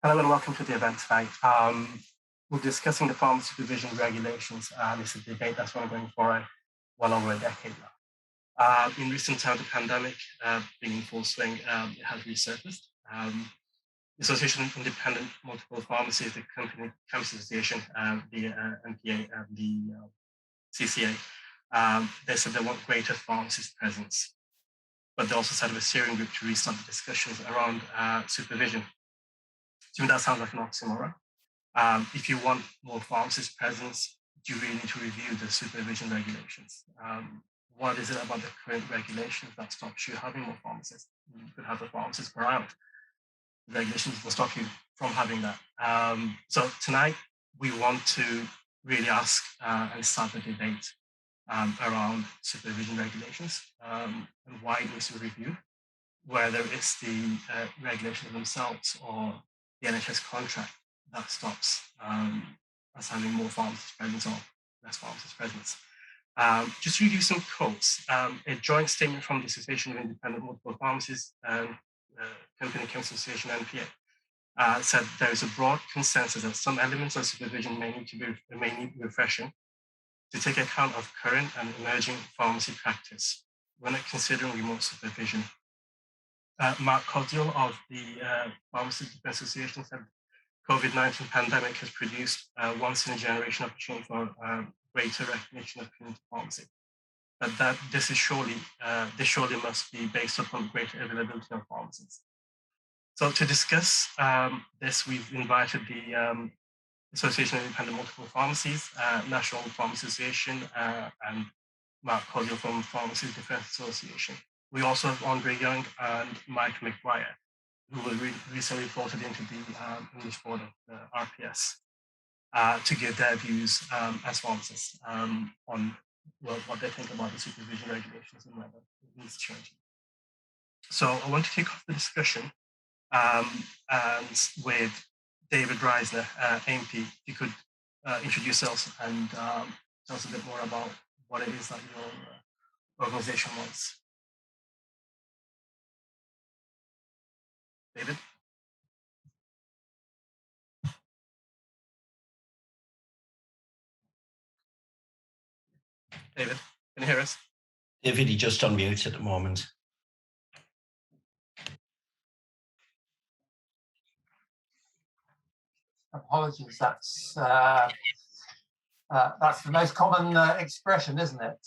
Hello and welcome to the event tonight. We're discussing the farm supervision regulations, and it's a debate that's been ongoing for well over a decade now. In recent times, the pandemic being in full swing, it has resurfaced. The Association of Independent Multiple Pharmacies, the Company Chemist Association, the NPA, and the CCA, they said they want greater pharmacist presence, but they also set up a steering group to restart the discussions around supervision. To me, that sounds like an oxymoron. If you want more pharmacist presence, do you really need to review the supervision regulations? What is it about the current regulations that stops you having more pharmacists? You could have a pharmacist per round. The regulations will stop you from having that. So tonight, we want to really ask and start the debate around supervision regulations and why it needs to be reviewed, whether it's the regulations themselves or the NHS contract that stops us having more pharmacist presence or less pharmacist presence. Just to review some quotes, a joint statement from the Association of Independent Multiple Pharmacies and Company Chemist Association, NPA, said there is a broad consensus that some elements of supervision may need refreshing to take account of current and emerging pharmacy practice when considering remote supervision. Mark Codiel of the Pharmacy Defense Association said COVID-19 pandemic has produced a once-in-a-generation opportunity for greater recognition of community pharmacy. But that this surely must be based upon greater availability of pharmacists. So to discuss this, we've invited the Association of Independent Multiple Pharmacies, National Pharmacy Association, and Mark Codiel from Pharmacy Defense Association. We also have Andre Young and Mike McGuire, who were recently voted into the English board of the RPS to give their views as pharmacists on what they think about the supervision regulations and whether it needs changing. So I want to kick off the discussion and with David Reisner, AMP. If you could introduce yourself and tell us a bit more about what it is that your organization wants. David? David, can you hear us? David, you're just on mute at the moment. Apologies, that's the most common expression, isn't it?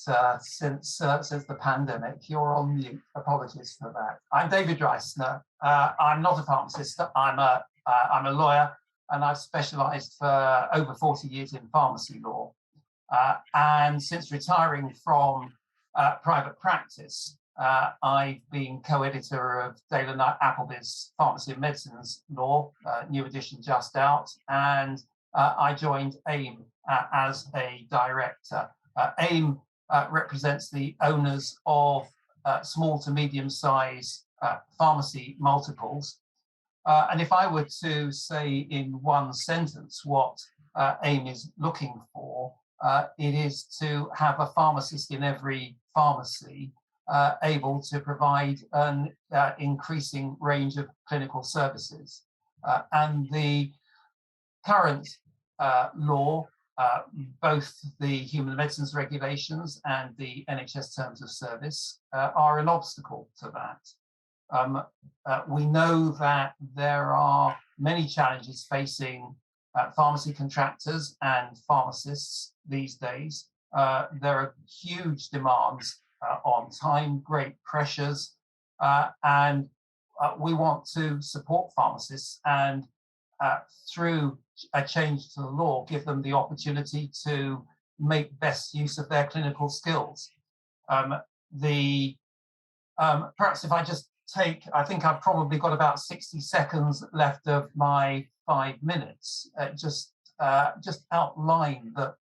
Since the pandemic, you're on mute. Apologies for that. I'm David Reisner. I'm not a pharmacist. I'm a lawyer, and I've specialised for over 40 years in pharmacy law. And since retiring from private practice, I've been co-editor of Dale and Appleby's Pharmacy and Medicines Law, new edition just out, and I joined AIM as a director. AIM represents the owners of small to medium-sized pharmacy multiples. And if I were to say in one sentence what AIM is looking for, it is to have a pharmacist in every pharmacy able to provide an increasing range of clinical services. And the current law, both the human medicines regulations and the NHS terms of service, are an obstacle to that. We know that there are many challenges facing pharmacy contractors and pharmacists these days. There are huge demands on time, great pressures, and we want to support pharmacists and through a change to the law, give them the opportunity to make best use of their clinical skills. Perhaps if I just take, I think I've probably got about 60 seconds left of my 5 minutes, just outline that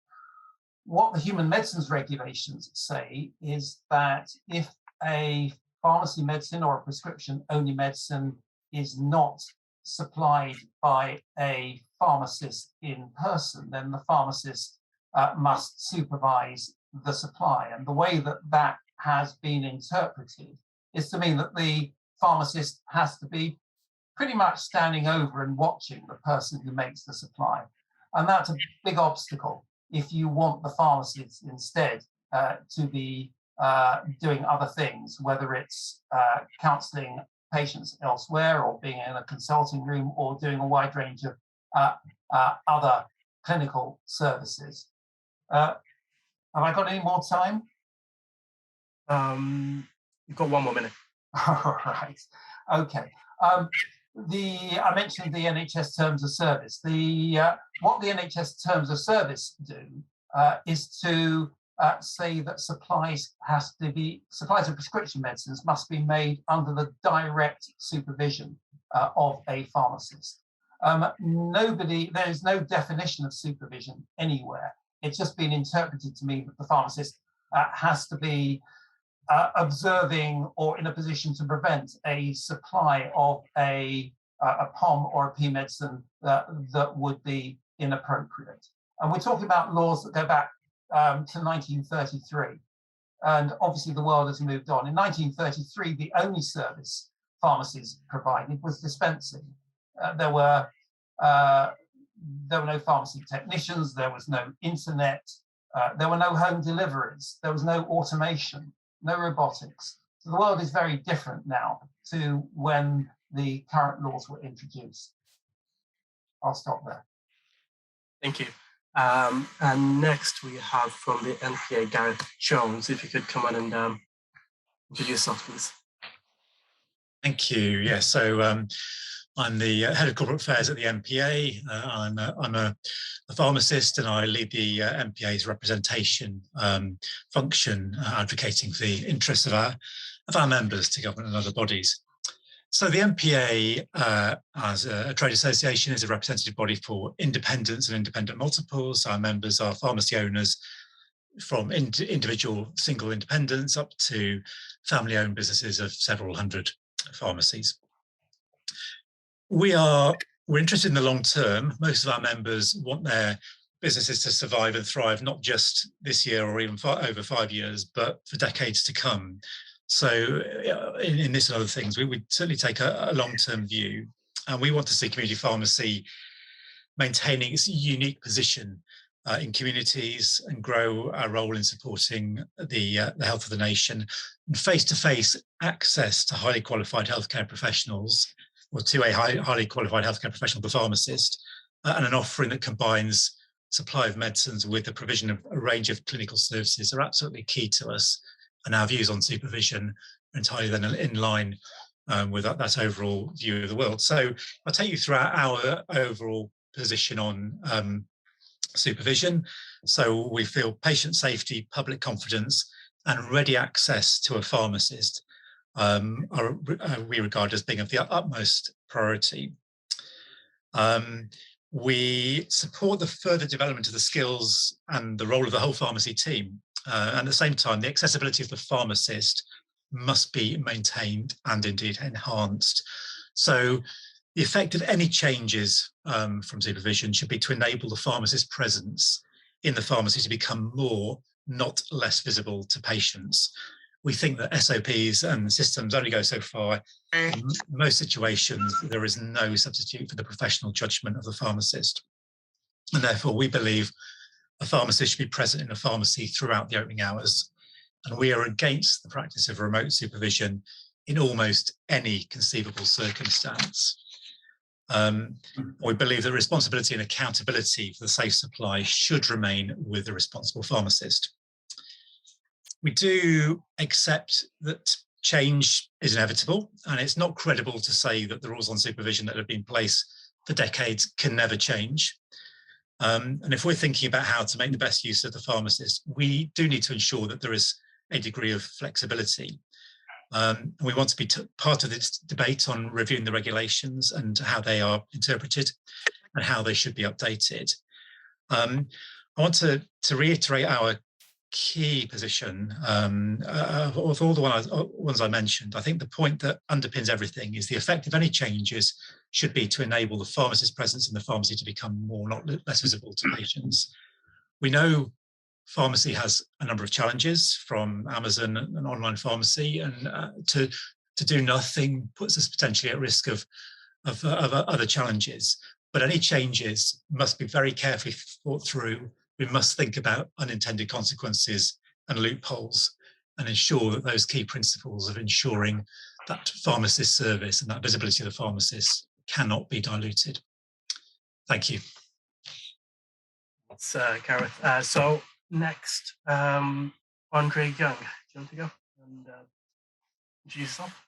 what the human medicines regulations say is that if a pharmacy medicine or a prescription only medicine is not supplied by a pharmacist in person, then the pharmacist must supervise the supply. And the way that that has been interpreted is to mean that the pharmacist has to be pretty much standing over and watching the person who makes the supply. And that's a big obstacle if you want the pharmacist instead to be doing other things, whether it's counselling patients elsewhere or being in a consulting room or doing a wide range of other clinical services. Have I got any more time? You've got 1 more minute. All right. Okay. I mentioned the NHS terms of service. What the NHS terms of service do is to say that supplies of prescription medicines must be made under the direct supervision of a pharmacist. There's no definition of supervision anywhere. It's just been interpreted to mean that the pharmacist has to be observing or in a position to prevent a supply of a POM or a P medicine that would be inappropriate. And we're talking about laws that go back to 1933. And obviously the world has moved on. In 1933, the only service pharmacies provided was dispensing. There were no pharmacy technicians, there was no internet, there were no home deliveries, there was no automation, no robotics. So the world is very different now to when the current laws were introduced. I'll stop there. Thank you. And next we have from the NPA, Gareth Jones. If you could come on and introduce yourself, please. Thank you. Yeah, so I'm the head of corporate affairs at the NPA. I'm a pharmacist, and I lead the NPA's representation function, advocating for the interests of our members to government and other bodies. So the NPA, as a trade association, is a representative body for independents and independent multiples. Our members are pharmacy owners from individual single independents up to family-owned businesses of several hundred pharmacies. We're interested in the long term. Most of our members want their businesses to survive and thrive, not just this year or even over 5 years, but for decades to come. So in this and other things, we would certainly take a long-term view, and we want to see community pharmacy maintaining its unique position in communities and grow our role in supporting the health of the nation. And face-to-face access to highly qualified healthcare professionals, or to a highly qualified healthcare professional, the pharmacist, and an offering that combines supply of medicines with the provision of a range of clinical services are absolutely key to us. And our views on supervision are entirely then in line with that overall view of the world. So I'll take you through our overall position on supervision. So we feel patient safety, public confidence, and ready access to a pharmacist we regard as being of the utmost priority. We support the further development of the skills and the role of the whole pharmacy team. And at the same time, the accessibility of the pharmacist must be maintained and indeed enhanced. So the effect of any changes from supervision should be to enable the pharmacist's presence in the pharmacy to become more, not less visible to patients. We think that SOPs and systems only go so far. In most situations, there is no substitute for the professional judgment of the pharmacist. And therefore, we believe a pharmacist should be present in a pharmacy throughout the opening hours. And we are against the practice of remote supervision in almost any conceivable circumstance. We believe that responsibility and accountability for the safe supply should remain with the responsible pharmacist. We do accept that change is inevitable, and it's not credible to say that the rules on supervision that have been in place for decades can never change. And if we're thinking about how to make the best use of the pharmacist, we do need to ensure that there is a degree of flexibility. And we want to be part of this debate on reviewing the regulations and how they are interpreted and how they should be updated. I want to reiterate our key position of all the ones I mentioned. I think the point that underpins everything is the effect of any changes should be to enable the pharmacist's presence in the pharmacy to become more, not less visible to patients. We know pharmacy has a number of challenges, from Amazon and online pharmacy, and to do nothing puts us potentially at risk of of other challenges. But any changes must be very carefully thought through. We must think about unintended consequences and loopholes and ensure that those key principles of ensuring that pharmacist service and that visibility of the pharmacist cannot be diluted. Thank you. Thanks, Gareth. So next, Andre Young, do you want to go and introduce yourself?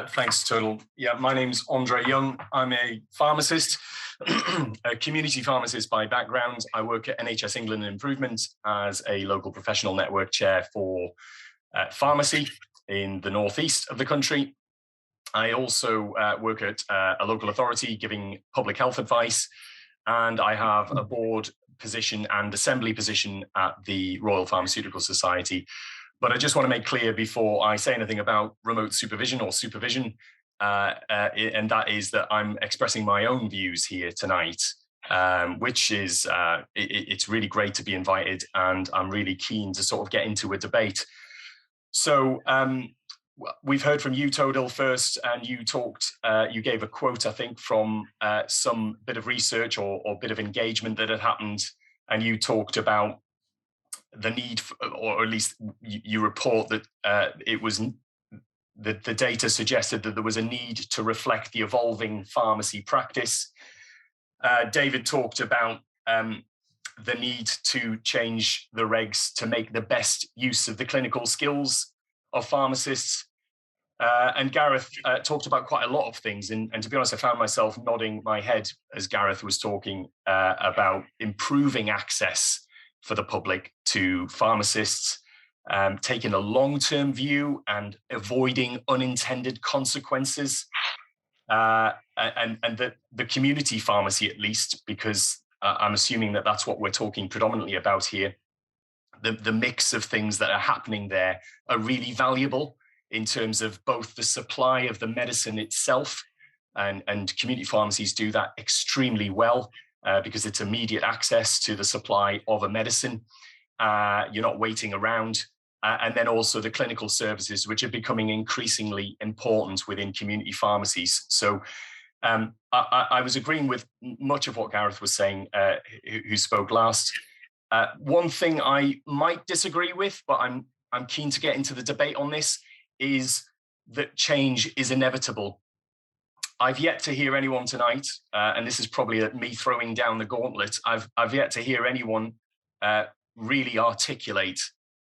Thanks, Total. Yeah, my name's Andre Young. I'm a pharmacist, a community pharmacist by background. I work at NHS England Improvement as a local professional network chair for pharmacy in the northeast of the country. I also work at a local authority giving public health advice, and I have a board position and assembly position at the Royal Pharmaceutical Society. But I just want to make clear before I say anything about remote supervision or supervision, and that is that I'm expressing my own views here tonight, which is, it's really great to be invited, and I'm really keen to sort of get into a debate. So we've heard from you, Todil, first, and you talked, you gave a quote, I think, from some bit of research or bit of engagement that had happened, and you talked about the need, or at least you report that it was the data suggested that there was a need to reflect the evolving pharmacy practice. David talked about the need to change the regs to make the best use of the clinical skills of pharmacists. And Gareth talked about quite a lot of things. And to be honest, I found myself nodding my head as Gareth was talking about improving access for the public to pharmacists, taking a long-term view and avoiding unintended consequences. And the community pharmacy, at least, because I'm assuming that that's what we're talking predominantly about here, the mix of things that are happening there are really valuable in terms of both the supply of the medicine itself, and community pharmacies do that extremely well because it's immediate access to the supply of a medicine. You're not waiting around. And then also the clinical services, which are becoming increasingly important within community pharmacies. So I was agreeing with much of what Gareth was saying, who spoke last. One thing I might disagree with, but I'm keen to get into the debate on this, is that change is inevitable. I've yet to hear anyone tonight, and this is probably me throwing down the gauntlet, I've yet to hear anyone really articulate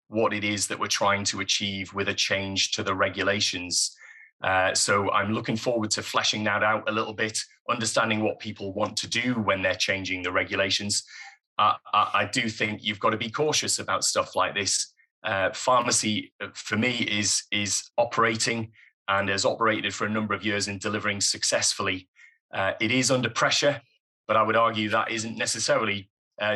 what it is that we're trying to achieve with a change to the regulations. So I'm looking forward to fleshing that out a little bit, understanding what people want to do when they're changing the regulations. I do think you've got to be cautious about stuff like this. Pharmacy, for me, is operating and has operated for a number of years and delivering successfully. It is under pressure, but I would argue that isn't necessarily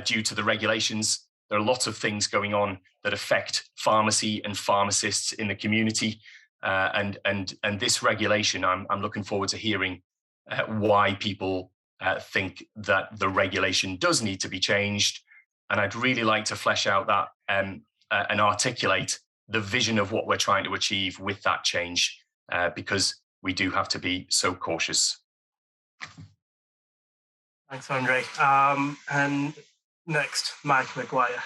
due to the regulations. There are lots of things going on that affect pharmacy and pharmacists in the community. And this regulation, I'm looking forward to hearing why people think that the regulation does need to be changed. And I'd really like to flesh out that and articulate the vision of what we're trying to achieve with that change, because we do have to be so cautious. Thanks, Andre. And next, Mike Maguire.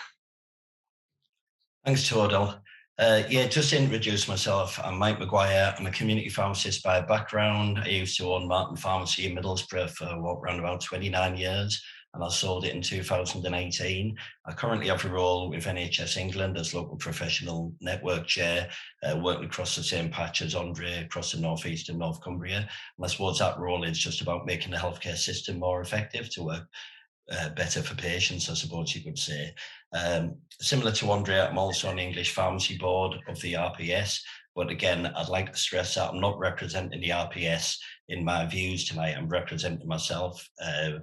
Thanks, Todil. Yeah, just to introduce myself, I'm Mike Maguire. I'm a community pharmacist by background. I used to own Martin Pharmacy in Middlesbrough for around about 29 years, and I sold it in 2018. I currently have a role with NHS England as local professional network chair, working across the same patch as Andre, across the North East and North Cumbria. And I suppose that role is just about making the healthcare system more effective to work better for patients, I suppose you could say. Similar to Andre, I'm also on the English Pharmacy Board of the RPS, but again, I'd like to stress that I'm not representing the RPS in my views tonight. I'm representing myself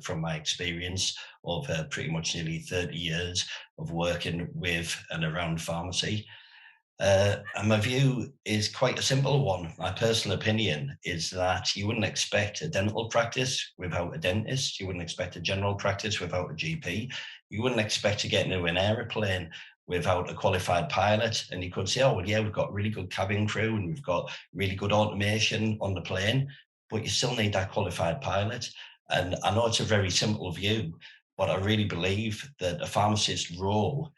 from my experience of pretty much nearly 30 years of working with and around pharmacy. And my view is quite a simple one. My personal opinion is that you wouldn't expect a dental practice without a dentist. You wouldn't expect a general practice without a GP. You wouldn't expect to get into an aeroplane without a qualified pilot. And you could say, oh, well, yeah, we've got really good cabin crew and we've got really good automation on the plane. but you still need that qualified pilot. And I know it's a very simple view, but I really believe that a pharmacist's role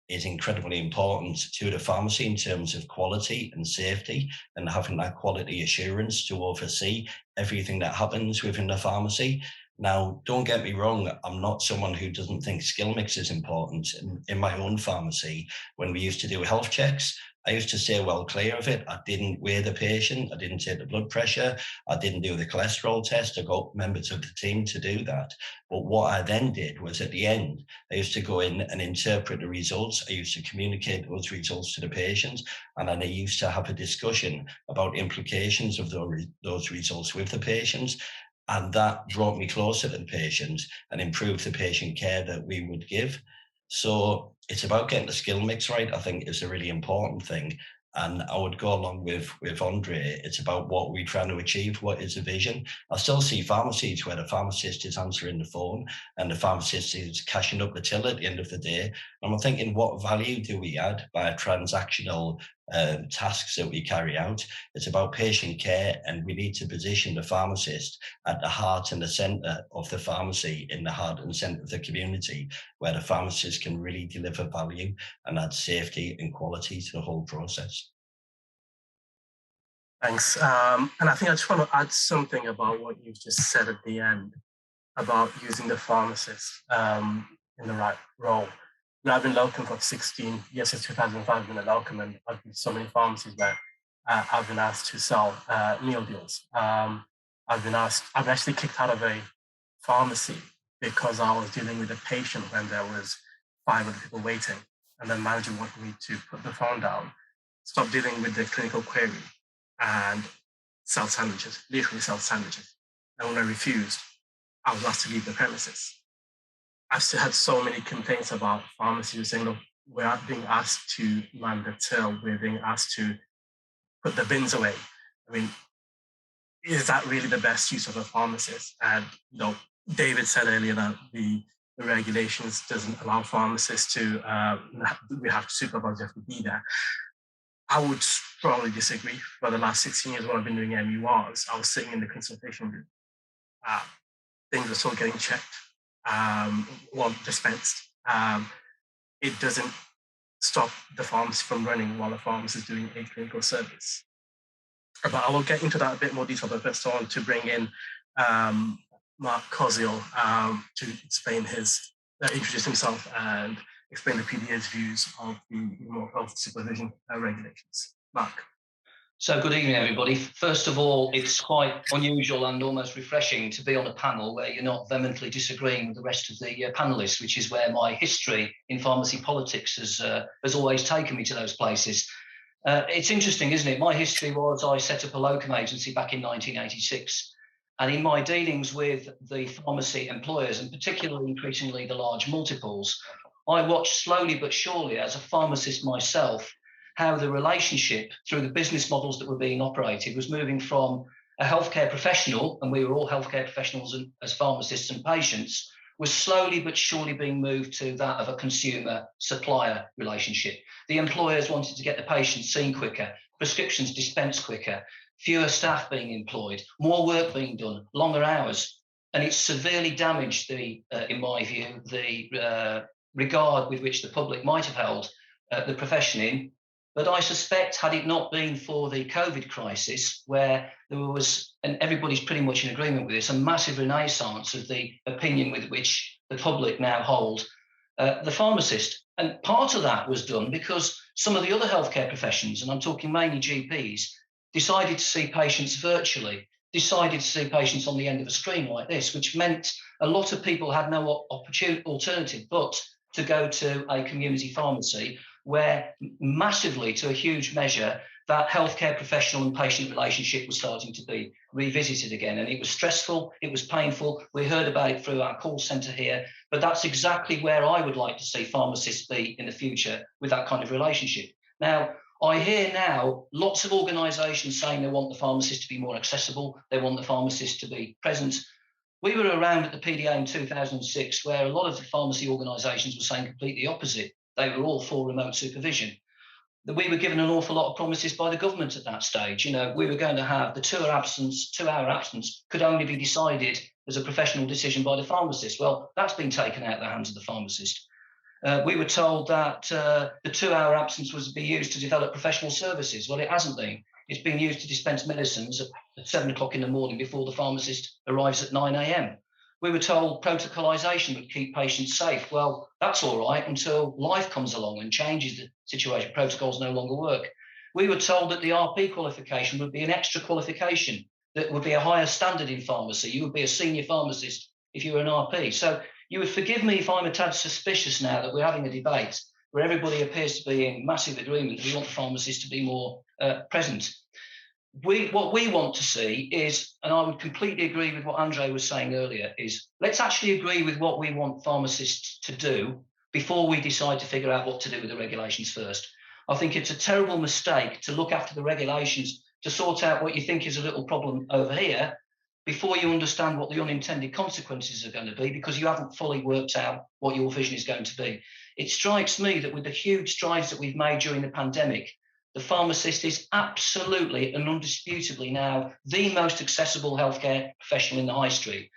is incredibly important to the pharmacy in terms of quality and safety, and having that quality assurance to oversee everything that happens within the pharmacy. Now, don't get me wrong, I'm not someone who doesn't think skill mix is important. In my own pharmacy, when we used to do health checks, I used to stay well clear of it. I didn't weigh the patient. I didn't take the blood pressure. I didn't do the cholesterol test. I got members of the team to do that. But what I then did was, at the end, I used to go in and interpret the results. I used to communicate those results to the patient. And then I used to have a discussion about implications of those results with the patients. And that brought me closer to the patient and improved the patient care that we would give. So it's about getting the skill mix right, I think, is a really important thing. And I would go along with Andre. It's about what we're trying to achieve, what is the vision. I still see pharmacies where the pharmacist is answering the phone and the pharmacist is cashing up the till at the end of the day. And I'm thinking, what value do we add by transactional tasks that we carry out? It's about patient care, and we need to position the pharmacist at the heart and the centre of the pharmacy, in the heart and centre of the community, where the pharmacist can really deliver value and add safety and quality to the whole process. Thanks. And I think I just want to add something about what you've just said at the end about using the pharmacist in the right role. I've been locum for 16 years, since 2005. I've been a locum, and I've been to so many pharmacies where I've been asked to sell meal deals. I've actually kicked out of a pharmacy because I was dealing with a patient when there was 500 people waiting, and the manager wanted me to put the phone down, stop dealing with the clinical query, and sell sandwiches, literally sell sandwiches. And when I refused, I was asked to leave the premises. I've still had so many complaints about pharmacies saying, look, we're being asked to man the till, we're being asked to put the bins away. I mean, is that really the best use of a pharmacist? And David said earlier that the regulations doesn't allow pharmacists to, we have to supervise, you have to be there. I would strongly disagree. For the last 16 years when I've been doing MURs, I was sitting in the consultation room. Things are still getting checked, dispensed. It doesn't stop the pharmacy from running while the pharmacist is doing a clinical service. But I will get into that a bit more detail, but first I want to bring in Mark Koziel to explain introduce himself and explain the PDA's views of the health supervision regulations. Mark. So good evening, everybody. First of all, it's quite unusual and almost refreshing to be on a panel where you're not vehemently disagreeing with the rest of the panelists, which is where my history in pharmacy politics has always taken me to those places. It's interesting, isn't it? My history was I set up a locum agency back in 1986. And in my dealings with the pharmacy employers, and particularly increasingly the large multiples, I watched slowly but surely, as a pharmacist myself, how the relationship through the business models that were being operated was moving from a healthcare professional, and we were all healthcare professionals as pharmacists and patients, was slowly but surely being moved to that of a consumer-supplier relationship. The employers wanted to get the patients seen quicker, prescriptions dispensed quicker, fewer staff being employed, more work being done, longer hours. And it severely damaged in my view, the regard with which the public might have held the profession in. But I suspect, had it not been for the COVID crisis, where there was, and everybody's pretty much in agreement with this, a massive renaissance of the opinion with which the public now hold the pharmacist. And part of that was done because some of the other healthcare professions, and I'm talking mainly GPs, decided to see patients virtually, decided to see patients on the end of a screen like this, which meant a lot of people had no alternative but to go to a community pharmacy, where massively, to a huge measure, that healthcare professional and patient relationship was starting to be revisited again. And it was stressful, it was painful. We heard about it through our call centre here, but that's exactly where I would like to see pharmacists be in the future, with that kind of relationship. Now, I hear now lots of organisations saying they want the pharmacist to be more accessible, they want the pharmacist to be present. We were around at the PDA in 2006, where a lot of the pharmacy organisations were saying completely opposite. They were all for remote supervision. that we were given an awful lot of promises by the government at that stage. You know, we were going to have the 2 hour absence could only be decided as a professional decision by the pharmacist. Well, that's been taken out of the hands of the pharmacist. We were told that the 2 hour absence was to be used to develop professional services. Well, it hasn't been. It's been used to dispense medicines at 7 o'clock in the morning before the pharmacist arrives at 9 a.m. We were told protocolization would keep patients safe. Well, that's all right until life comes along and changes the situation. Protocols no longer work. We were told that the RP qualification would be an extra qualification, that would be a higher standard in pharmacy. You would be a senior pharmacist if you were an RP. So you would forgive me if I'm a tad suspicious now that we're having a debate where everybody appears to be in massive agreement that we want the pharmacist to be more present. What we want to see is, and I would completely agree with what Andre was saying earlier, is let's actually agree with what we want pharmacists to do before we decide to figure out what to do with the regulations first. I think it's a terrible mistake to look after the regulations to sort out what you think is a little problem over here before you understand what the unintended consequences are going to be, because you haven't fully worked out what your vision is going to be. It strikes me that with the huge strides that we've made during the pandemic, the pharmacist is absolutely and undisputably now the most accessible healthcare professional in the high street.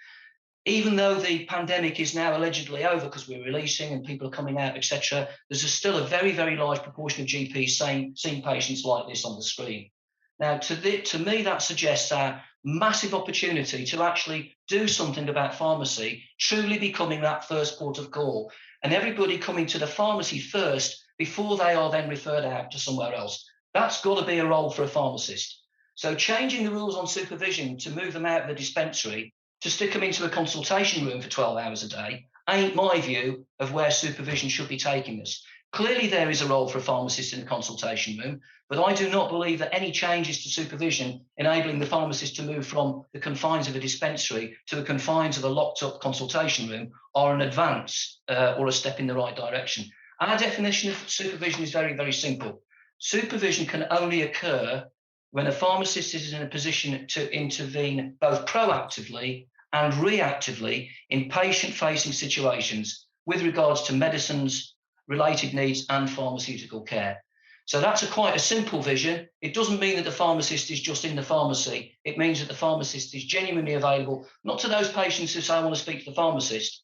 Even though the pandemic is now allegedly over because we're releasing and people are coming out, etc., there's still a very, very large proportion of GPs seeing patients like this on the screen. Now, to me, that suggests a massive opportunity to actually do something about pharmacy, truly becoming that first port of call, and everybody coming to the pharmacy first before they are then referred out to somewhere else. That's got to be a role for a pharmacist. So changing the rules on supervision to move them out of the dispensary, to stick them into a consultation room for 12 hours a day, ain't my view of where supervision should be taking us. Clearly, there is a role for a pharmacist in the consultation room, but I do not believe that any changes to supervision enabling the pharmacist to move from the confines of a dispensary to the confines of a locked-up consultation room are an advance or a step in the right direction. Our definition of supervision is very, very simple. Supervision can only occur when a pharmacist is in a position to intervene both proactively and reactively in patient-facing situations with regards to medicines, related needs, and pharmaceutical care. So that's quite a simple vision. It doesn't mean that the pharmacist is just in the pharmacy. It means that the pharmacist is genuinely available, not to those patients who say, I want to speak to the pharmacist,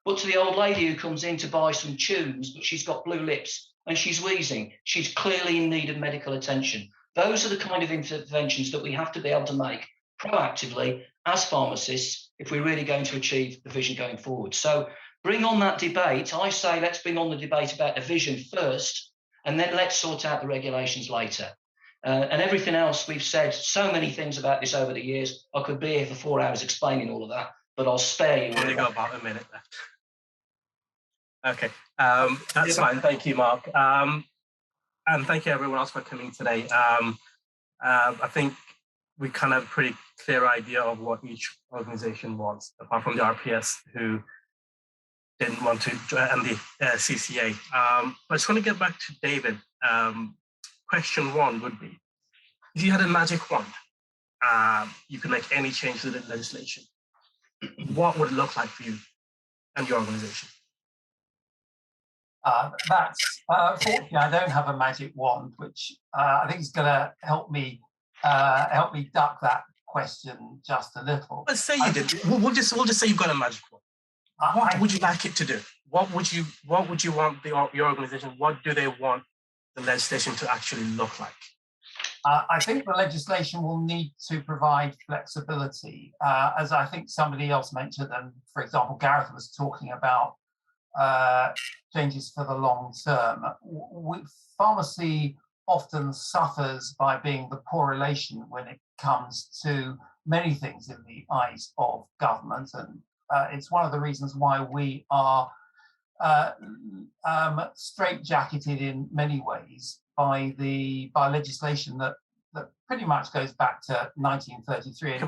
but to the old lady who comes in to buy some tunes, but she's got blue lips and she's wheezing. She's clearly in need of medical attention. Those are the kind of interventions that we have to be able to make proactively as pharmacists if we're really going to achieve the vision going forward. So bring on that debate. I say let's bring on the debate about the vision first, and then let's sort out the regulations later. And everything else, we've said so many things about this over the years. I could be here for 4 hours explaining all of that, but I'll spare you. We've only got about a minute left. Okay, that's fine. Thank you, Mark. And thank you everyone else for coming today. I think we kind of have a pretty clear idea of what each organization wants, apart from the RPS who didn't want to, and the CCA. But I just want to get back to David. Question one would be, if you had a magic wand, you could make any change to the legislation, what would it look like for you and your organization? Fortunately, I don't have a magic wand, which I think is going to help me duck that question just a little. Let's say you did. We'll just say you've got a magic wand. What would you like it to do? What would you want your organization? What do they want the legislation to actually look like? I think the legislation will need to provide flexibility, as I think somebody else mentioned, and for example, Gareth was talking about changes for the long term. Pharmacy often suffers by being the poor relation when it comes to many things in the eyes of government, and it's one of the reasons why we are straitjacketed in many ways by legislation that pretty much goes back to 1933.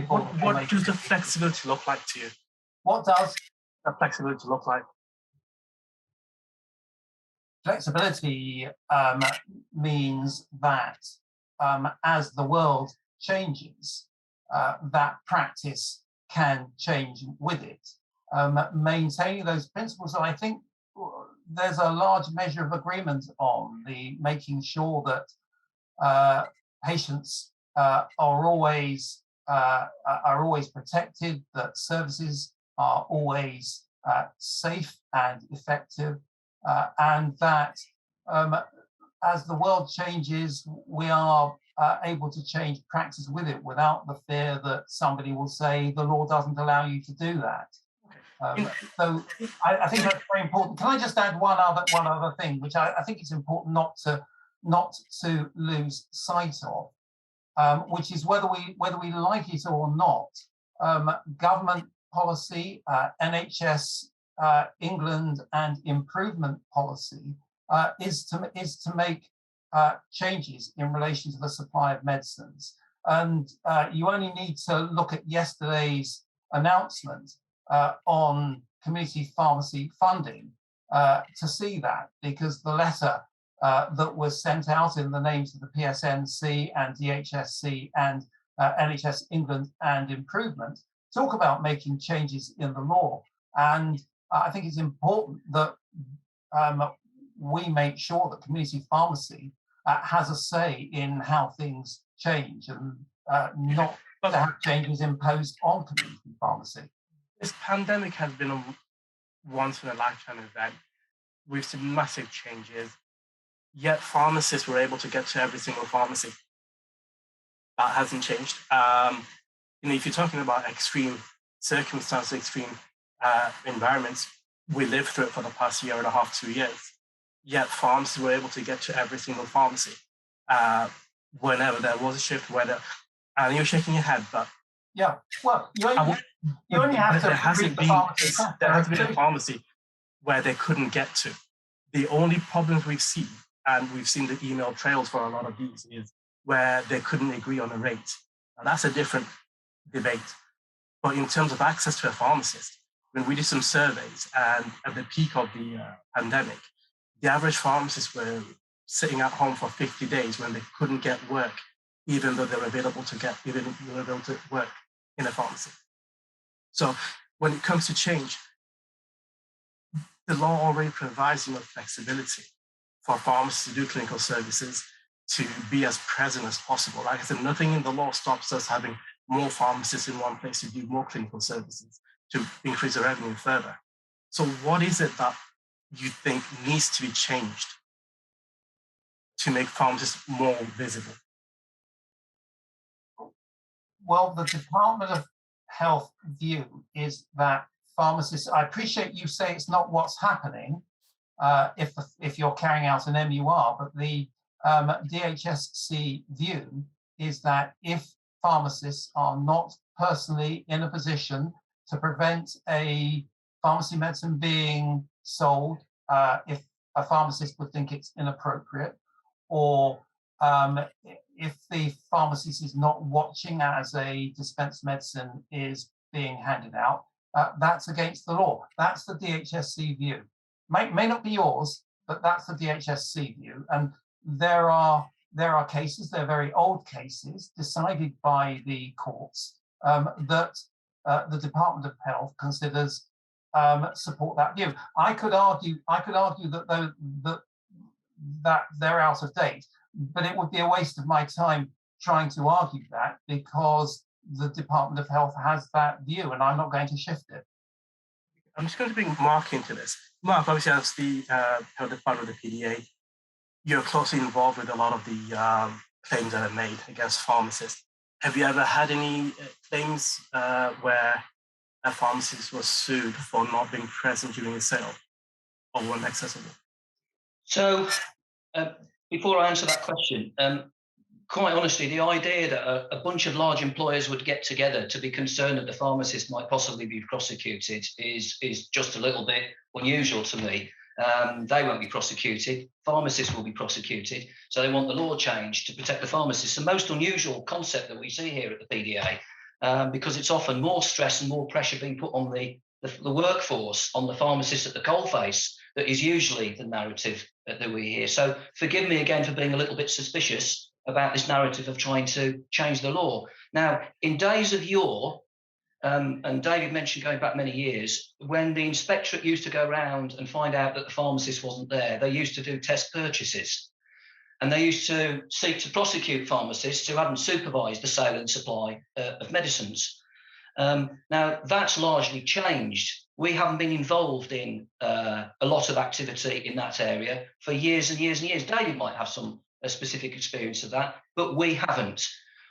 What does the flexibility look like to you? What does the flexibility look like? Flexibility means that as the world changes, that practice can change with it. Maintaining those principles that I think there's a large measure of agreement on the making sure that patients are always protected, that services are always safe and effective, and that as the world changes, we are able to change practice with it without the fear that somebody will say the law doesn't allow you to do that. So I think that's very important. Can I just add one other thing, which I think it's important not to lose sight of, which is whether we like it or not, government policy, NHS England and improvement policy is to make changes in relation to the supply of medicines. And you only need to look at yesterday's announcement on community pharmacy funding to see that, because the letter that was sent out in the names of the PSNC and DHSC and NHS England and Improvement talk about making changes in the law. And I think it's important that we make sure that community pharmacy has a say in how things change and not to have changes imposed on community pharmacy. This pandemic has been a once-in-a-lifetime event. We've seen massive changes, yet pharmacists were able to get to every single pharmacy. That hasn't changed. If you're talking about extreme circumstances, extreme environments, we lived through it for the past year and a half, 2 years. Yet pharmacists were able to get to every single pharmacy whenever there was a shift. And you're shaking your head, but yeah, well, you only have to. There hasn't been a pharmacy where they couldn't get to. The only problems we've seen, and we've seen the email trails for a lot of these, is where they couldn't agree on a rate. Now that's a different debate. But in terms of access to a pharmacist, when we did some surveys, and at the peak of the pandemic, the average pharmacists were sitting at home for 50 days when they couldn't get work, even though they were available to work in a pharmacy. So when it comes to change, the law already provides flexibility for pharmacists to do clinical services, to be as present as possible. Like I said, nothing in the law stops us having more pharmacists in one place to do more clinical services, to increase the revenue further. So what is it that you think needs to be changed to make pharmacists more visible? Well, the Department of Health view is that pharmacists, I appreciate you say it's not what's happening if you're carrying out an MUR, but the DHSC view is that if pharmacists are not personally in a position to prevent a pharmacy medicine being sold, if a pharmacist would think it's inappropriate, or if the pharmacist is not watching as a dispensed medicine is being handed out, that's against the law. That's the DHSC view. May not be yours, but that's the DHSC view. And there are cases, they're very old cases, decided by the courts that the Department of Health considers support that view. I could argue that they're out of date, but it would be a waste of my time trying to argue that, because the Department of Health has that view and I'm not going to shift it. I'm just going to bring Mark into this. Mark, obviously, as the part of the PDA, you're closely involved with a lot of the claims that are made against pharmacists. Have you ever had any claims where a pharmacist was sued for not being present during a sale or weren't accessible? So, before I answer that question, quite honestly, the idea that a bunch of large employers would get together to be concerned that the pharmacist might possibly be prosecuted is just a little bit unusual to me. They won't be prosecuted. Pharmacists will be prosecuted. So they want the law changed to protect the pharmacists. The most unusual concept that we see here at the PDA, because it's often more stress and more pressure being put on the workforce, on the pharmacists at the coalface, that is usually the narrative that we hear. So forgive me again for being a little bit suspicious about this narrative of trying to change the law. Now, in days of yore, and David mentioned going back many years, when the inspectorate used to go around and find out that the pharmacist wasn't there, they used to do test purchases. And they used to seek to prosecute pharmacists who hadn't supervised the sale and supply of medicines. Now, that's largely changed. We haven't been involved in a lot of activity in that area for years and years and years. David might have some specific experience of that, but we haven't.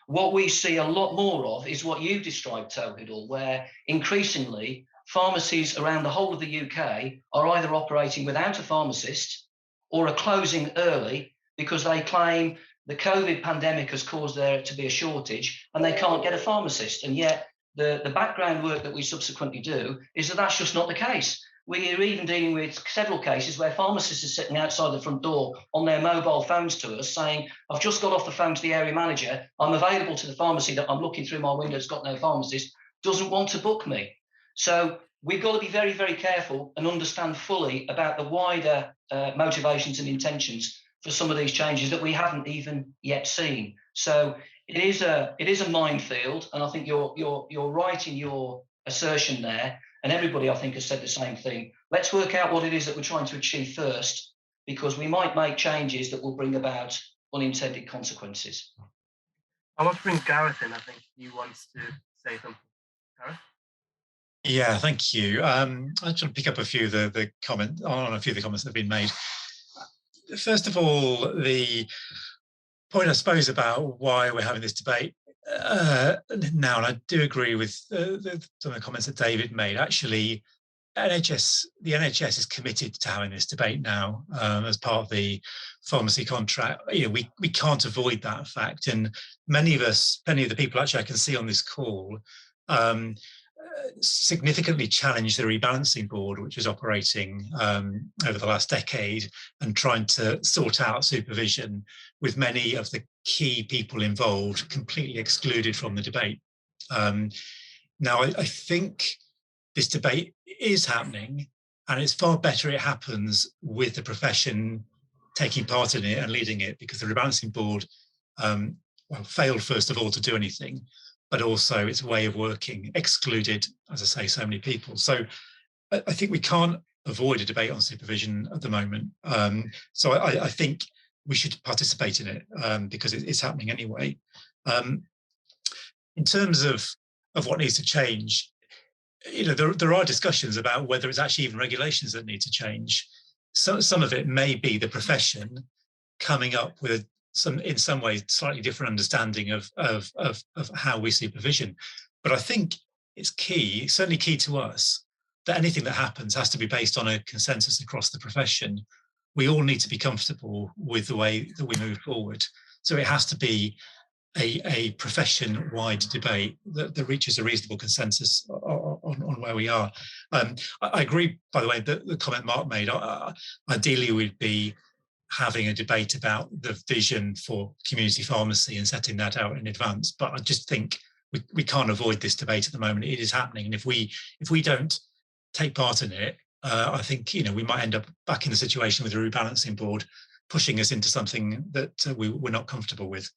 What we see a lot more of is what you described, Tawhidul, where increasingly pharmacies around the whole of the UK are either operating without a pharmacist or are closing early because they claim the COVID pandemic has caused there to be a shortage and they can't get a pharmacist. And yet the background work that we subsequently do is that that's just not the case. We are even dealing with several cases where pharmacists are sitting outside the front door on their mobile phones to us saying, I've just got off the phone to the area manager, I'm available to the pharmacy that I'm looking through my window, it's got no pharmacist, doesn't want to book me. So we've got to be very, very careful and understand fully about the wider motivations and intentions for some of these changes that we haven't even yet seen. So it is a minefield, and I think you're right in your assertion there. And everybody, I think, has said the same thing. Let's work out what it is that we're trying to achieve first, because we might make changes that will bring about unintended consequences. I want to bring Gareth in. I think he wants to say something. Gareth? Yeah, thank you. I'm trying to pick up a few of the comments that have been made. First of all, the point, I suppose, about why we're having this debate now, and I do agree with some of the comments that David made. Actually, the NHS is committed to having this debate now as part of the pharmacy contract. You know, we can't avoid that fact, and many of the people actually I can see on this call significantly challenged the rebalancing board, which was operating over the last decade and trying to sort out supervision, with many of the key people involved completely excluded from the debate. Now, I think this debate is happening, and it's far better it happens with the profession taking part in it and leading it, because the rebalancing board failed, first of all, to do anything, but also its way of working excluded, as I say, so many people. So I think we can't avoid a debate on supervision at the moment. So I think we should participate in it because it's happening anyway. In terms of what needs to change, you know, there are discussions about whether it's actually even regulations that need to change. So some of it may be the profession coming up with in some ways slightly different understanding of how we supervision. But I think it's key, certainly key to us, that anything that happens has to be based on a consensus across the profession. We all need to be comfortable with the way that we move forward. So it has to be a profession-wide debate that reaches a reasonable consensus on where we are. I agree, by the way, that the comment Mark made, ideally we'd be having a debate about the vision for community pharmacy and setting that out in advance. But I just think we can't avoid this debate at the moment. It is happening. And if we don't take part in it, I think, you know, we might end up back in the situation with the rebalancing board pushing us into something that we're not comfortable with.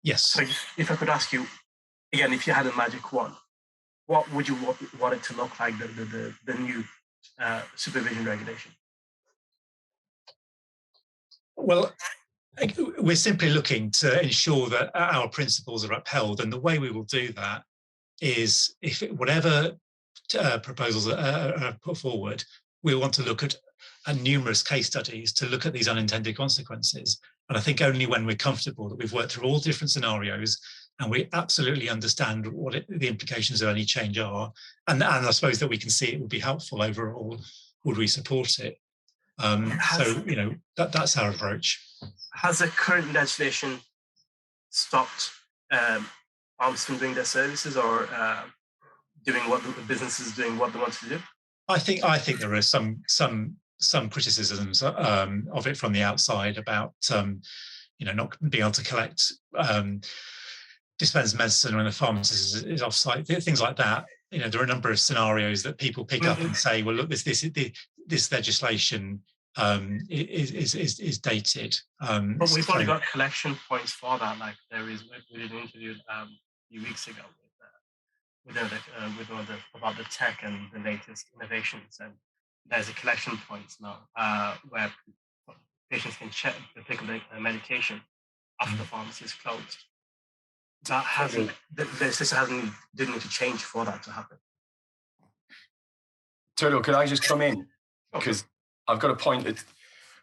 Yes. So if I could ask you, again, if you had a magic wand, what would you want it to look like, the new supervision regulation? Well, we're simply looking to ensure that our principles are upheld, and the way we will do that is, whatever proposals are put forward, we want to look at numerous case studies to look at these unintended consequences. And I think only when we're comfortable that we've worked through all different scenarios and we absolutely understand what the implications of any change are, and I suppose that we can see it would be helpful overall, would we support it? So, you know, that's our approach. Has the current legislation stopped pharmacists from doing their services, or doing what the business is doing, what they want to do? I think there are some criticisms of it from the outside about you know, not being able to collect dispense medicine when the pharmacist is off-site, things like that. You know, there are a number of scenarios that people pick up and say, well, look, this legislation is dated. But we've only got collection points for that. Like we did an interview a few weeks ago with about the tech and the latest innovations. And there's a collection point now where patients can check the applicable medication after the pharmacy is closed. That hasn't, the system didn't need to change for that to happen. Toto, could I just come in? Because I've got a point that,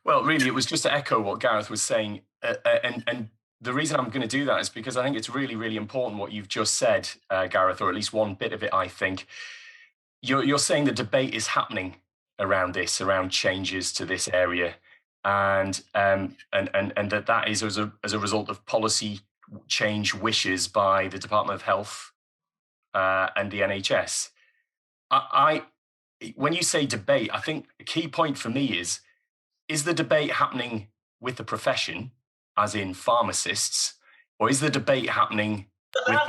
well, really, it was just to echo what Gareth was saying. And the reason I'm going to do that is because I think it's really, really important what you've just said, Gareth, or at least one bit of it, I think. You're saying the debate is happening around this, around changes to this area, and that is as a result of policy change wishes by the Department of Health and the NHS. When you say debate, I think a key point for me is the debate happening with the profession, as in pharmacists, or is the debate happening with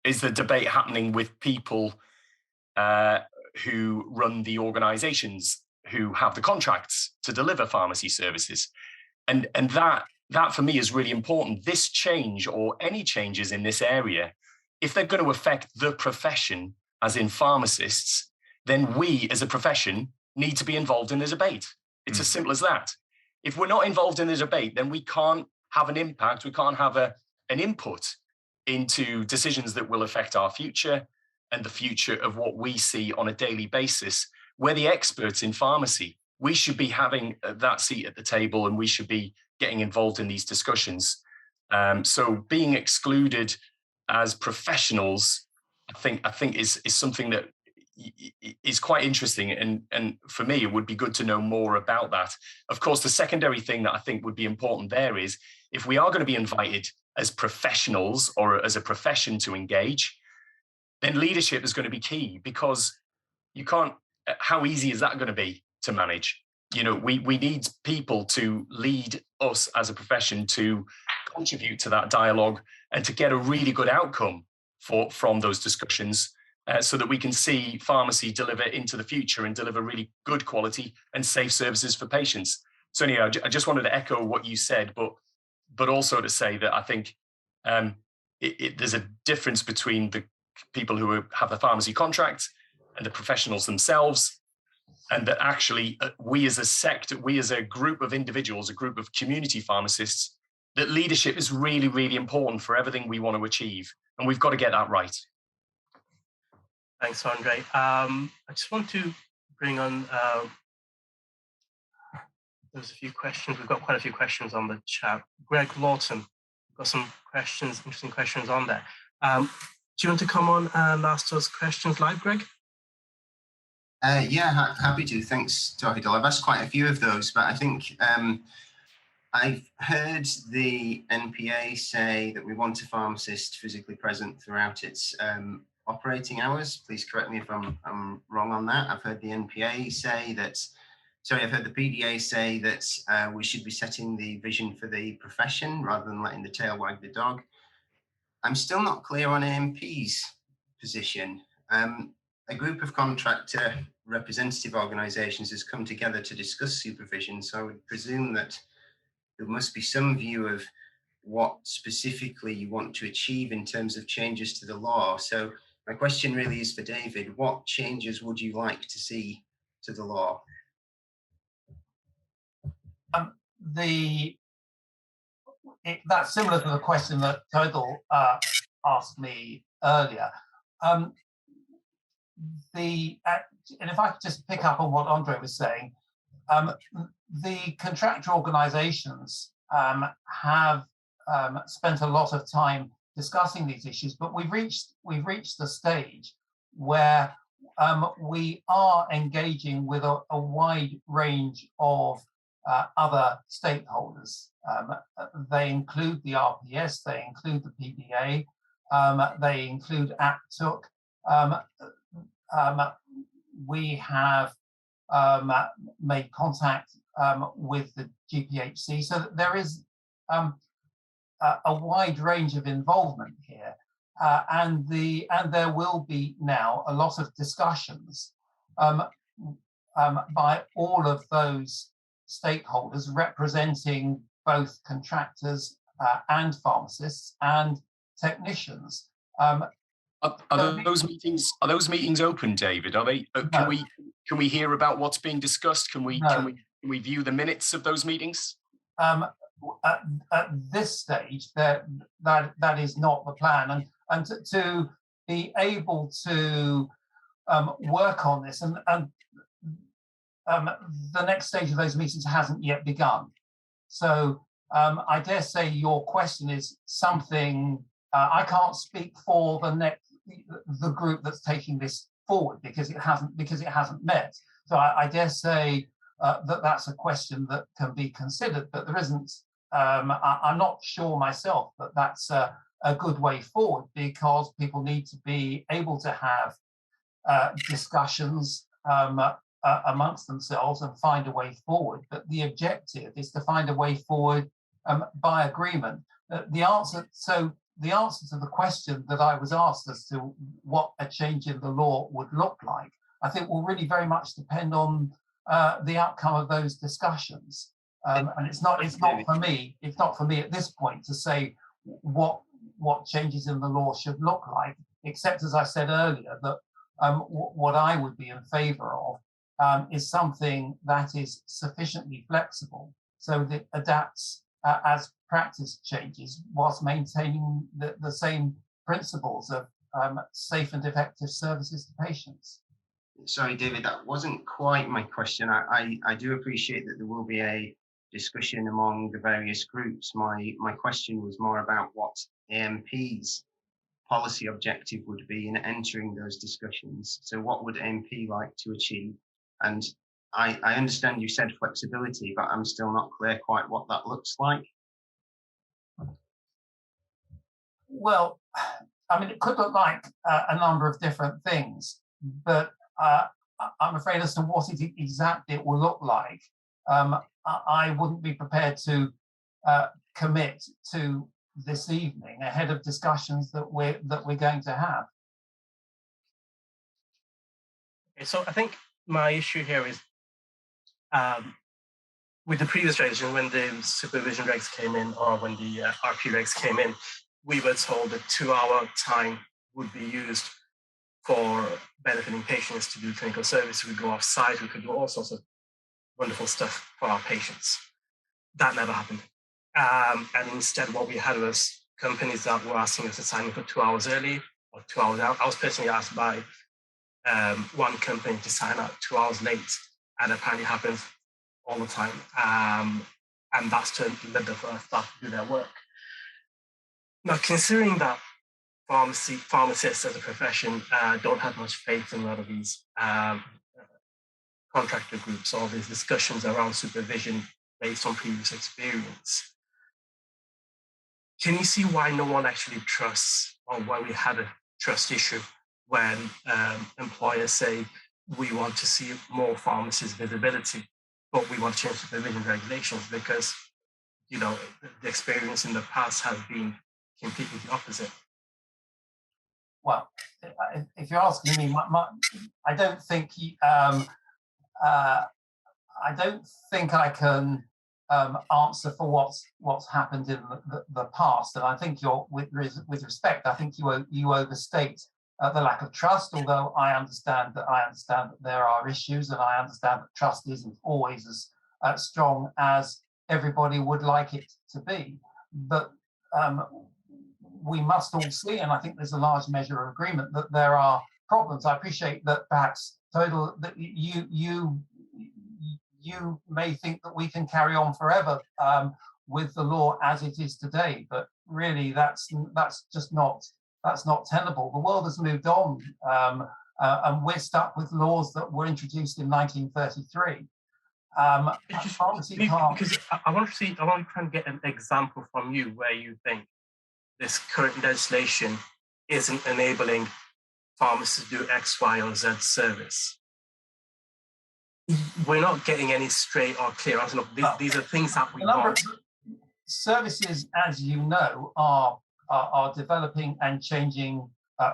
is the debate happening with people who run the organisations who have the contracts to deliver pharmacy services? And that for me is really important. This change, or any changes in this area, if they're going to affect the profession, as in pharmacists, then we as a profession need to be involved in the debate. It's as simple as that. If we're not involved in the debate, then we can't have an impact, we can't have an input into decisions that will affect our future and the future of what we see on a daily basis. We're the experts in pharmacy. We should be having that seat at the table, and we should be getting involved in these discussions. So being excluded as professionals, I think is something that is quite interesting, and for me it would be good to know more about that. Of course, the secondary thing that I think would be important there is, if we are going to be invited as professionals or as a profession to engage, then leadership is going to be key, because you can't, how easy is that going to be to manage? You know, we need people to lead us as a profession to contribute to that dialogue and to get a really good outcome from those discussions, so that we can see pharmacy deliver into the future and deliver really good quality and safe services for patients. So anyway, I just wanted to echo what you said, but also to say that I think there's a difference between the people who have the pharmacy contract and the professionals themselves, and that actually we as a sector, we as a group of individuals, a group of community pharmacists, that leadership is really, really important for everything we want to achieve, and we've got to get that right. Thanks, Andre. I just want to bring on, there's a few questions. We've got quite a few questions on the chat. Greg Lawton, got some questions, interesting questions on there. Do you want to come on and ask those questions live, Greg? Yeah, happy to. Thanks, Tohidol. I've asked quite a few of those, but I think I've heard the NPA say that we want a pharmacist physically present throughout its operating hours. Please correct me if I'm wrong on that. I've heard the NPA say that, sorry, I've heard the PDA say that we should be setting the vision for the profession rather than letting the tail wag the dog. I'm still not clear on AMP's position. A group of contractor representative organisations has come together to discuss supervision, so I would presume that there must be some view of what specifically you want to achieve in terms of changes to the law. So my question really is for David: what changes would you like to see to the law? That's similar to the question that Todal asked me earlier. And if I could just pick up on what Andre was saying, the contractor organisations have spent a lot of time discussing these issues, but we've reached the stage where we are engaging with a wide range of other stakeholders. They include the RPS, they include the PDA, they include APTUC. We have made contact with the GPHC, so that there is a wide range of involvement here, and there will be now a lot of discussions by all of those stakeholders representing both contractors and pharmacists and technicians. Are those meetings open, David? Are they? Can we hear about what's being discussed? Can we view the minutes of those meetings? At this stage, that is not the plan, and to be able to work on this, and the next stage of those meetings hasn't yet begun. So I dare say your question is something I can't speak for the group that's taking this forward because it hasn't met. So I dare say that's a question that can be considered, but there isn't. I'm not sure myself that that's a good way forward, because people need to be able to have discussions amongst themselves and find a way forward. But the objective is to find a way forward by agreement. The answer to the question that I was asked as to what a change in the law would look like, I think will really very much depend on the outcome of those discussions. And it's not for me at this point to say what changes in the law should look like, except, as I said earlier, that what I would be in favour of is something that is sufficiently flexible so that it adapts as practice changes, whilst maintaining the same principles of safe and effective services to patients. Sorry, David, that wasn't quite my question. I do appreciate that there will be a discussion among the various groups. My question was more about what AMP's policy objective would be in entering those discussions. So what would AMP like to achieve? And I understand you said flexibility, but I'm still not clear quite what that looks like. Well, I mean, it could look like a number of different things, but I'm afraid as to what exactly it will look like, I wouldn't be prepared to commit to this evening ahead of discussions that we're going to have. Okay, so I think my issue here is with the previous regulation, when the supervision regs came in, or when the RP regs came in, we were told that 2-hour time would be used for benefiting patients to do clinical service. We could go off site, we could do all sorts of wonderful stuff for our patients. That never happened. And instead, what we had was companies that were asking us to sign up for 2 hours early or 2 hours out. I was personally asked by one company to sign up 2 hours late, and apparently happens all the time. And that's to let the staff do their work. Now, considering that pharmacists as a profession don't have much faith in a lot of these contractor groups, all these discussions around supervision based on previous experience, can you see why no one actually trusts, or why we had a trust issue when employers say we want to see more pharmacist visibility, but we want to change supervision regulations? Because, you know, the experience in the past has been completely the opposite. Well, if you're asking me, I don't think I can answer for what's happened in the past, and I think with respect, I think you overstate the lack of trust. Although I understand that there are issues, and I understand that trust isn't always as strong as everybody would like it to be. But we must all see, and I think there's a large measure of agreement, that there are problems. I appreciate that perhaps Total, that you may think that we can carry on forever with the law as it is today, but really that's just not tenable. The world has moved on, and we're stuck with laws that were introduced in 1933. Because I want to try and get an example from you where you think this current legislation isn't enabling pharmacists to do X, Y, or Z service. We're not getting any straight or clear answer. Look, these are things that we want. Services, as you know, are developing and changing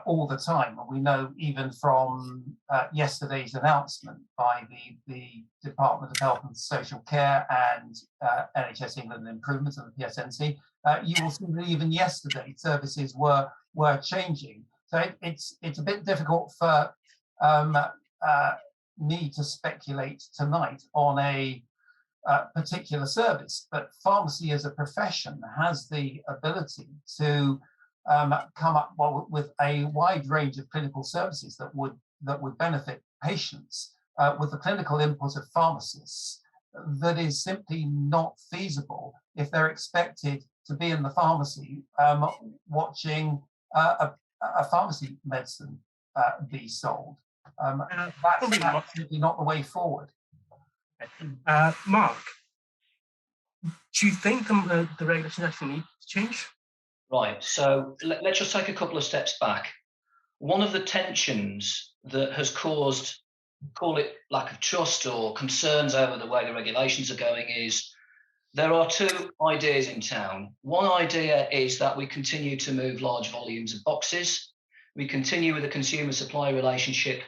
all the time. And we know even from yesterday's announcement by the Department of Health and Social Care and NHS England Improvements and the PSNC, you will see that even yesterday services were changing. So it's a bit difficult for me to speculate tonight on a particular service, but pharmacy as a profession has the ability to come up with a wide range of clinical services that would benefit patients with the clinical input of pharmacists that is simply not feasible if they're expected to be in the pharmacy watching a pharmacy medicine be sold. That's simply not the way forward. Mark, do you think the regulations actually need to change? Right, so let's just take a couple of steps back. One of the tensions that has caused, call it lack of trust or concerns over the way the regulations are going, is there are two ideas in town. One idea is that we continue to move large volumes of boxes. We continue with a consumer supply relationship.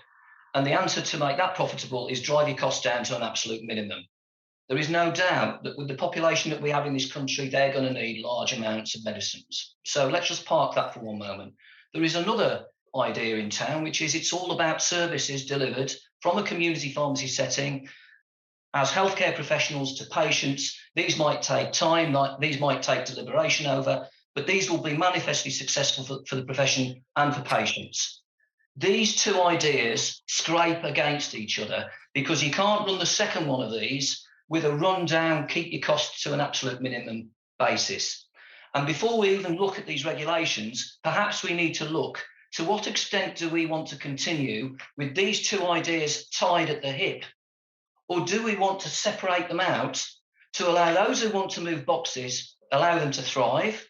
And the answer to make that profitable is drive your costs down to an absolute minimum. There is no doubt that with the population that we have in this country, they're going to need large amounts of medicines. So let's just park that for one moment. There is another idea in town, which is it's all about services delivered from a community pharmacy setting as healthcare professionals to patients. These might take time, these might take deliberation over, but these will be manifestly successful for the profession and for patients. These two ideas scrape against each other because you can't run the second one of these with a rundown, keep your costs to an absolute minimum basis. And before we even look at these regulations, perhaps we need to look to what extent do we want to continue with these two ideas tied at the hip, or do we want to separate them out to allow those who want to move boxes, allow them to thrive,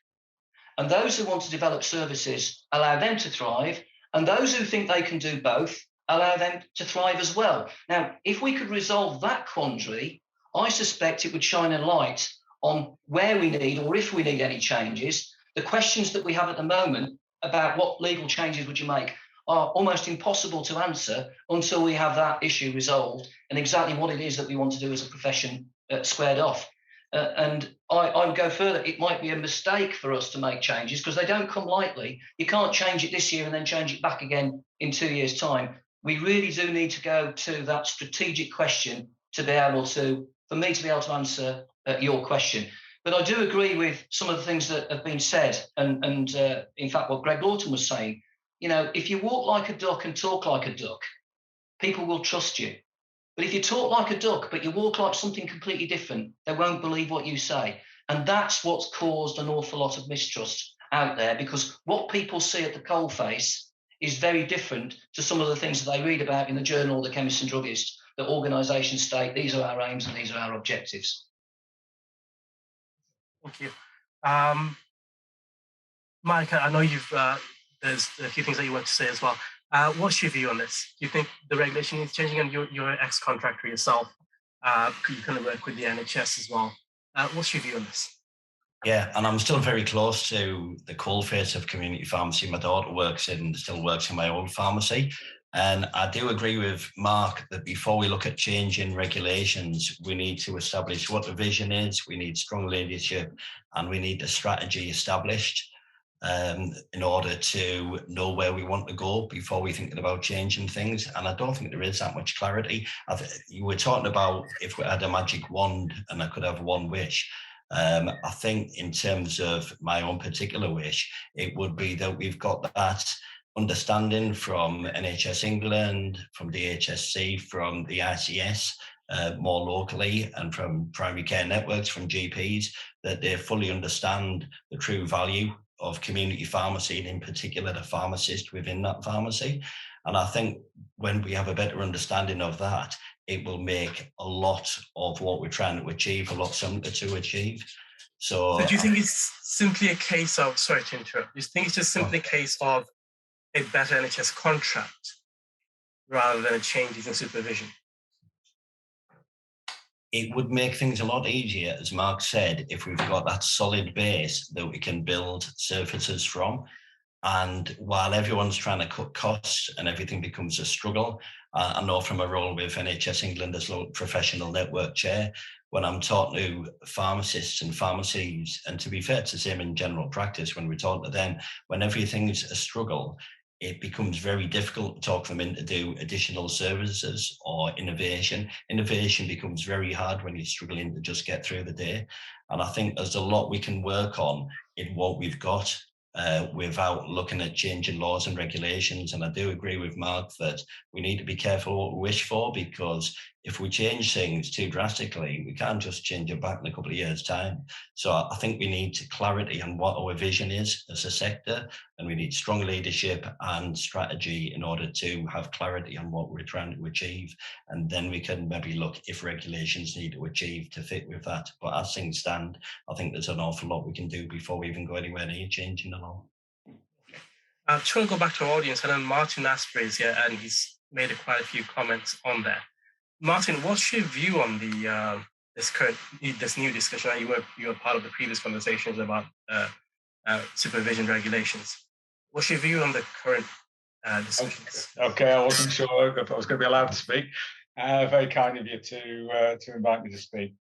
and those who want to develop services, allow them to thrive, and those who think they can do both, allow them to thrive as well. Now, if we could resolve that quandary, I suspect it would shine a light on where we need, or if we need any changes. The questions that we have at the moment about what legal changes would you make are almost impossible to answer until we have that issue resolved and exactly what it is that we want to do as a profession squared off. And I would go further. It might be a mistake for us to make changes because they don't come lightly. You can't change it this year and then change it back again in 2 years' time. We really do need to go to that strategic question to be able to, for me to be able to answer your question. But I do agree with some of the things that have been said, and in fact what Greg Lawton was saying. You know, if you walk like a duck and talk like a duck, people will trust you. But if you talk like a duck, but you walk like something completely different, they won't believe what you say. And that's what's caused an awful lot of mistrust out there, because what people see at the coalface is very different to some of the things that they read about in the journal, The Chemist and Druggist, that organisations state, these are our aims and these are our objectives. Thank you. Mike, I know there's a few things that you want to say as well. What's your view on this? Do you think the regulation is changing? And you're an ex-contractor yourself. You kind of work with the NHS as well. What's your view on this? Yeah, and I'm still very close to the coalface of community pharmacy. My daughter still works in my old pharmacy. And I do agree with Mark that before we look at changing regulations, we need to establish what the vision is. We need strong leadership and we need a strategy established in order to know where we want to go before we're thinking about changing things. And I don't think there is that much clarity. You were talking about if we had a magic wand and I could have one wish. I think in terms of my own particular wish, it would be that we've got that understanding from NHS England, from DHSC, from the ICS, more locally, and from primary care networks, from GPs, that they fully understand the true value of community pharmacy, and in particular the pharmacist within that pharmacy. And I think when we have a better understanding of that, it will make a lot of what we're trying to achieve a lot simpler to achieve. So do you think it's simply a case of, sorry to interrupt, do you think it's just simply a case of a better NHS contract rather than a change in supervision? It would make things a lot easier, as Mark said, if we've got that solid base that we can build services from. And while everyone's trying to cut costs and everything becomes a struggle, I know from a role with NHS England as professional network chair, when I'm talking to pharmacists and pharmacies, and to be fair, it's the same in general practice, when we talk to them, when everything's a struggle, it becomes very difficult to talk them into do additional services or innovation. Innovation becomes very hard when you're struggling to just get through the day. And I think there's a lot we can work on in what we've got without looking at changing laws and regulations. And I do agree with Mark that we need to be careful what we wish for, because if we change things too drastically, we can't just change it back in a couple of years' time. So I think we need clarity on what our vision is as a sector, and we need strong leadership and strategy in order to have clarity on what we're trying to achieve. And then we can maybe look if regulations need to achieve to fit with that. But as things stand, I think there's an awful lot we can do before we even go anywhere near changing the law. I'm trying to go back to our audience, and then Martin Asprey is here, and he's made quite a few comments on that. Martin, what's your view on the this new discussion? You were part of the previous conversations about supervision regulations. What's your view on the current discussions? Okay, I wasn't sure if I was going to be allowed to speak. Very kind of you to invite me to speak.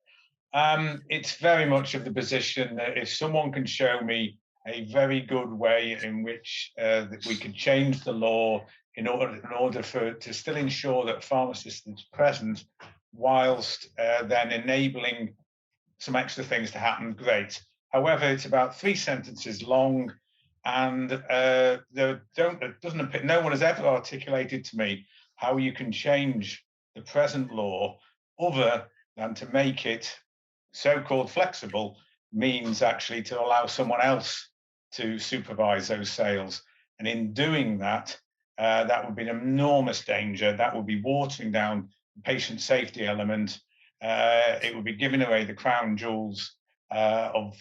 It's very much of the position that if someone can show me a very good way in which that we could change the law in order to still ensure that pharmacists are present, whilst then enabling some extra things to happen, great. However, it's about 3 sentences long, and no one has ever articulated to me how you can change the present law other than to make it so-called flexible, means actually to allow someone else to supervise those sales. And in doing that, that would be an enormous danger. That would be watering down the patient safety element. It would be giving away the crown jewels of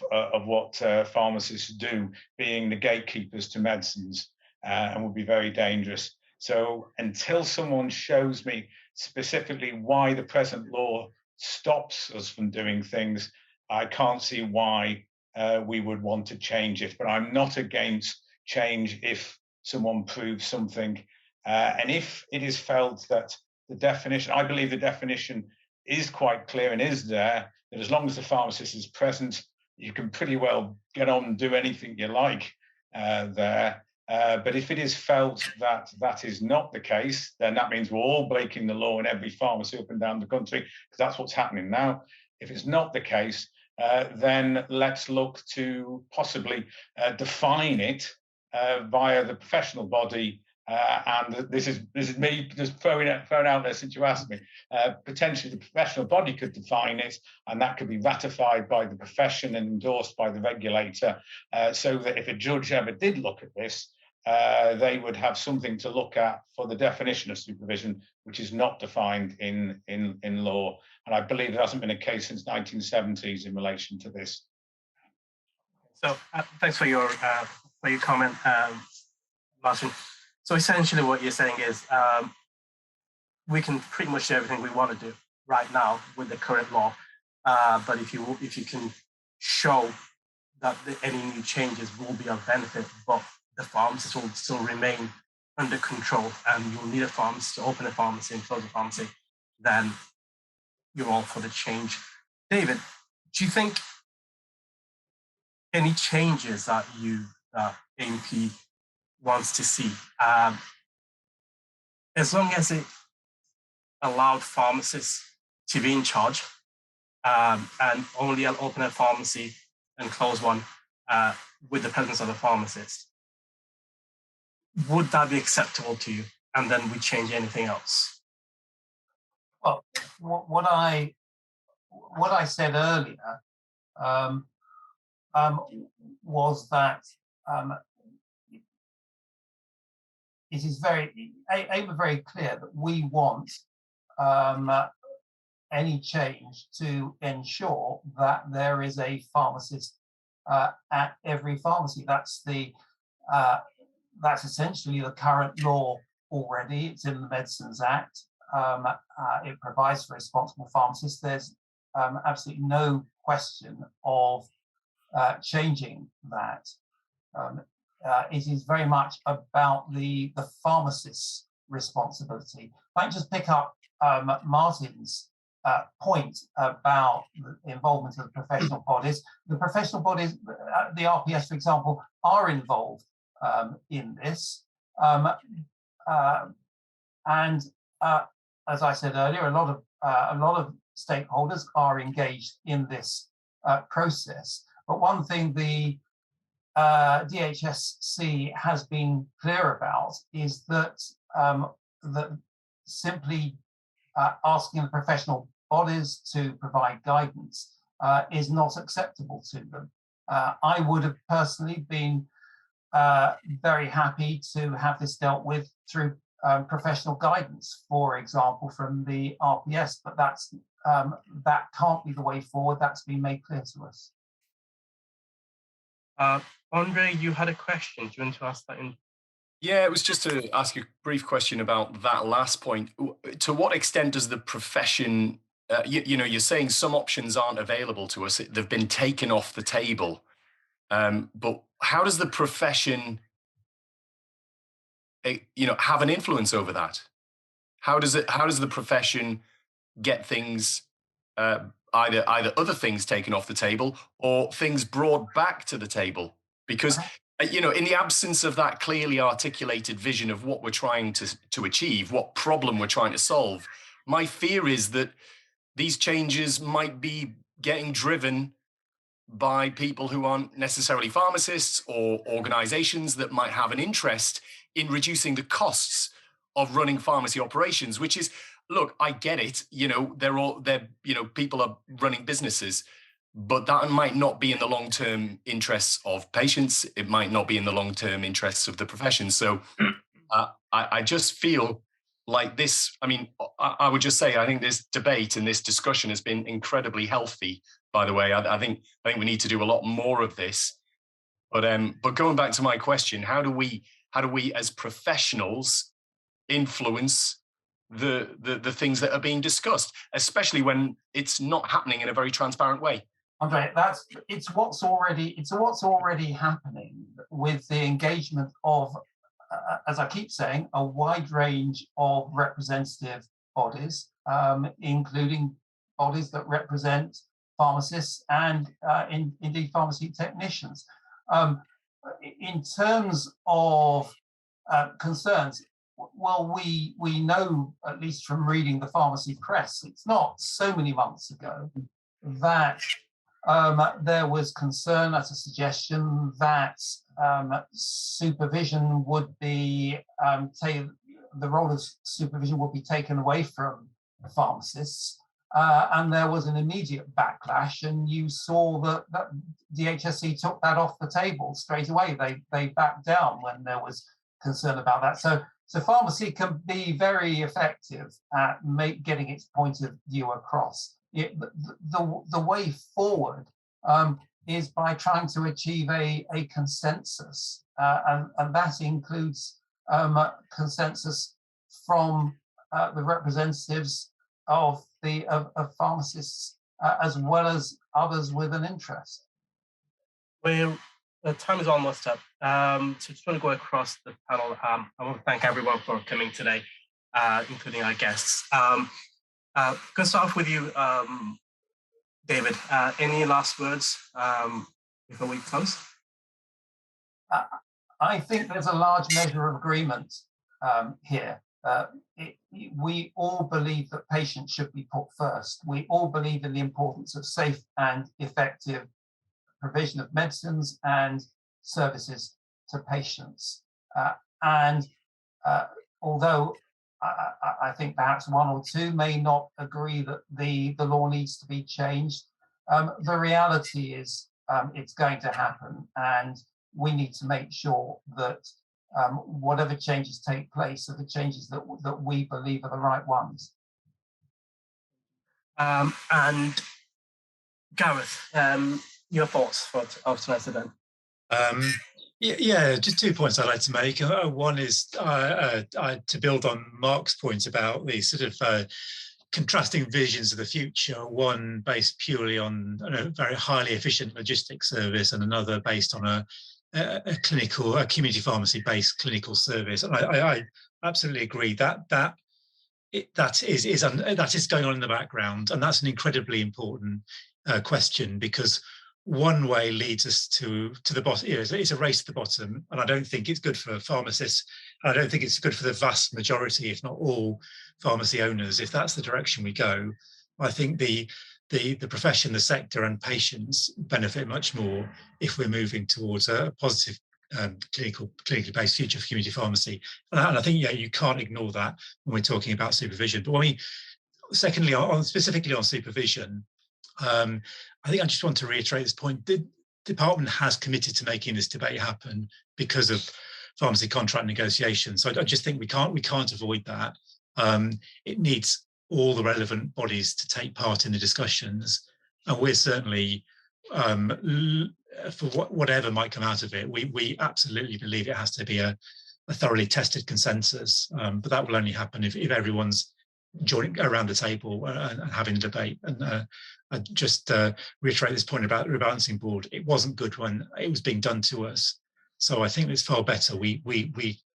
what pharmacists do, being the gatekeepers to medicines, and would be very dangerous. So until someone shows me specifically why the present law stops us from doing things, I can't see why we would want to change it. But I'm not against change if someone proves something. And if it is felt that the definition, I believe the definition is quite clear and is there, that as long as the pharmacist is present, you can pretty well get on and do anything you like there. But if it is felt that that is not the case, then that means we're all breaking the law in every pharmacy up and down the country, because that's what's happening now. If it's not the case, then let's look to possibly define it via the professional body. And this is me just throwing out there since you asked me. Potentially the professional body could define it, and that could be ratified by the profession and endorsed by the regulator, so that if a judge ever did look at this, they would have something to look at for the definition of supervision, which is not defined in law. And I believe it hasn't been a case since 1970s in relation to this. So thanks for your comment, Martin. So essentially what you're saying is we can pretty much do everything we want to do right now with the current law. But if you can show that any new changes will be of benefit, but the pharmacists will still remain under control, and you'll need a pharmacist to open a pharmacy and close a pharmacy, then you're all for the change. David, do you think any changes that AMP wants to see, as long as it allowed pharmacists to be in charge and only open a pharmacy and close one with the presence of a pharmacist, would that be acceptable to you? And then we change anything else? Well, what I said earlier was that it is very clear that we want any change to ensure that there is a pharmacist at every pharmacy. That's essentially the current law already. It's in the Medicines Act. It provides for responsible pharmacists. There's absolutely no question of changing that. it is very much about the pharmacist's responsibility. If I can just pick up Martin's point about the involvement of the professional bodies. The professional bodies, the RPS, for example, are involved in this. And as I said earlier, a lot of stakeholders are engaged in this process. But one thing the DHSC has been clear about is that that simply asking the professional bodies to provide guidance is not acceptable to them. I would have personally been very happy to have this dealt with through professional guidance, for example, from the RPS, but that can't be the way forward. That's been made clear to us. Andre, you had a question. Do you want to ask that in? Yeah, it was just to ask a brief question about that last point. To what extent does the profession, you're saying some options aren't available to us, they've been taken off the table. But how does the profession, have an influence over that? How does the profession get things, either other things taken off the table or things brought back to the table? Because in the absence of that clearly articulated vision of what we're trying to achieve, what problem we're trying to solve, my fear is that these changes might be getting driven by people who aren't necessarily pharmacists or organizations that might have an interest in reducing the costs of running pharmacy operations, which is, look, I get it, people are running businesses, but that might not be in the long-term interests of patients. It might not be in the long-term interests of the profession. So I just feel like this, I would just say, I think this debate and this discussion has been incredibly healthy, by the way. I think we need to do a lot more of this. But going back to my question, how do we as professionals influence the things that are being discussed, especially when it's not happening in a very transparent way? Andre, it's what's already happening with the engagement of, as I keep saying, a wide range of representative bodies, including bodies that represent pharmacists and indeed pharmacy technicians. In terms of concerns, well, we know, at least from reading the pharmacy press, it's not so many months ago that there was concern, as a suggestion, that supervision would be the role of supervision would be taken away from the pharmacists, and there was an immediate backlash, and you saw that DHSC took that off the table straight away. They backed down when there was concern about that. So pharmacy can be very effective at getting its point of view across. The way forward is by trying to achieve a consensus, and that includes consensus from the representatives of pharmacists as well as others with an interest. Well, the time is almost up. So just want to go across the panel. I want to thank everyone for coming today, including our guests. Going to start off with you, David. Any last words before we close? I think there's a large measure of agreement here. We all believe that patients should be put first. We all believe in the importance of safe and effective provision of medicines and services to patients. And although I think perhaps one or two may not agree that the law needs to be changed, the reality is it's going to happen, and we need to make sure that whatever changes take place are the changes that we believe are the right ones. And Gareth, your thoughts for tonight's event? Yeah, just 2 points I'd like to make. One is to build on Mark's point about the sort of contrasting visions of the future, one based purely on a very highly efficient logistics service and another based on a a community pharmacy-based clinical service. And I absolutely agree that is going on in the background, and that's an incredibly important question, because one way leads us to the bottom. It's a race to the bottom, and I don't think it's good for pharmacists. I don't think it's good for the vast majority, if not all, pharmacy owners. If that's the direction we go, I think the profession, the sector, and patients benefit much more if we're moving towards a positive clinically based future for community pharmacy. And I think you can't ignore that when we're talking about supervision. But secondly, specifically on supervision, I think I just want to reiterate this point. The department has committed to making this debate happen because of pharmacy contract negotiations. So I just think we can't avoid that. It needs all the relevant bodies to take part in the discussions, and we're certainly, for whatever might come out of it, we absolutely believe it has to be a thoroughly tested consensus. But that will only happen if everyone's joining around the table and having a debate. And I just reiterate this point about the rebalancing board. It wasn't good when it was being done to us. So I think it's far better we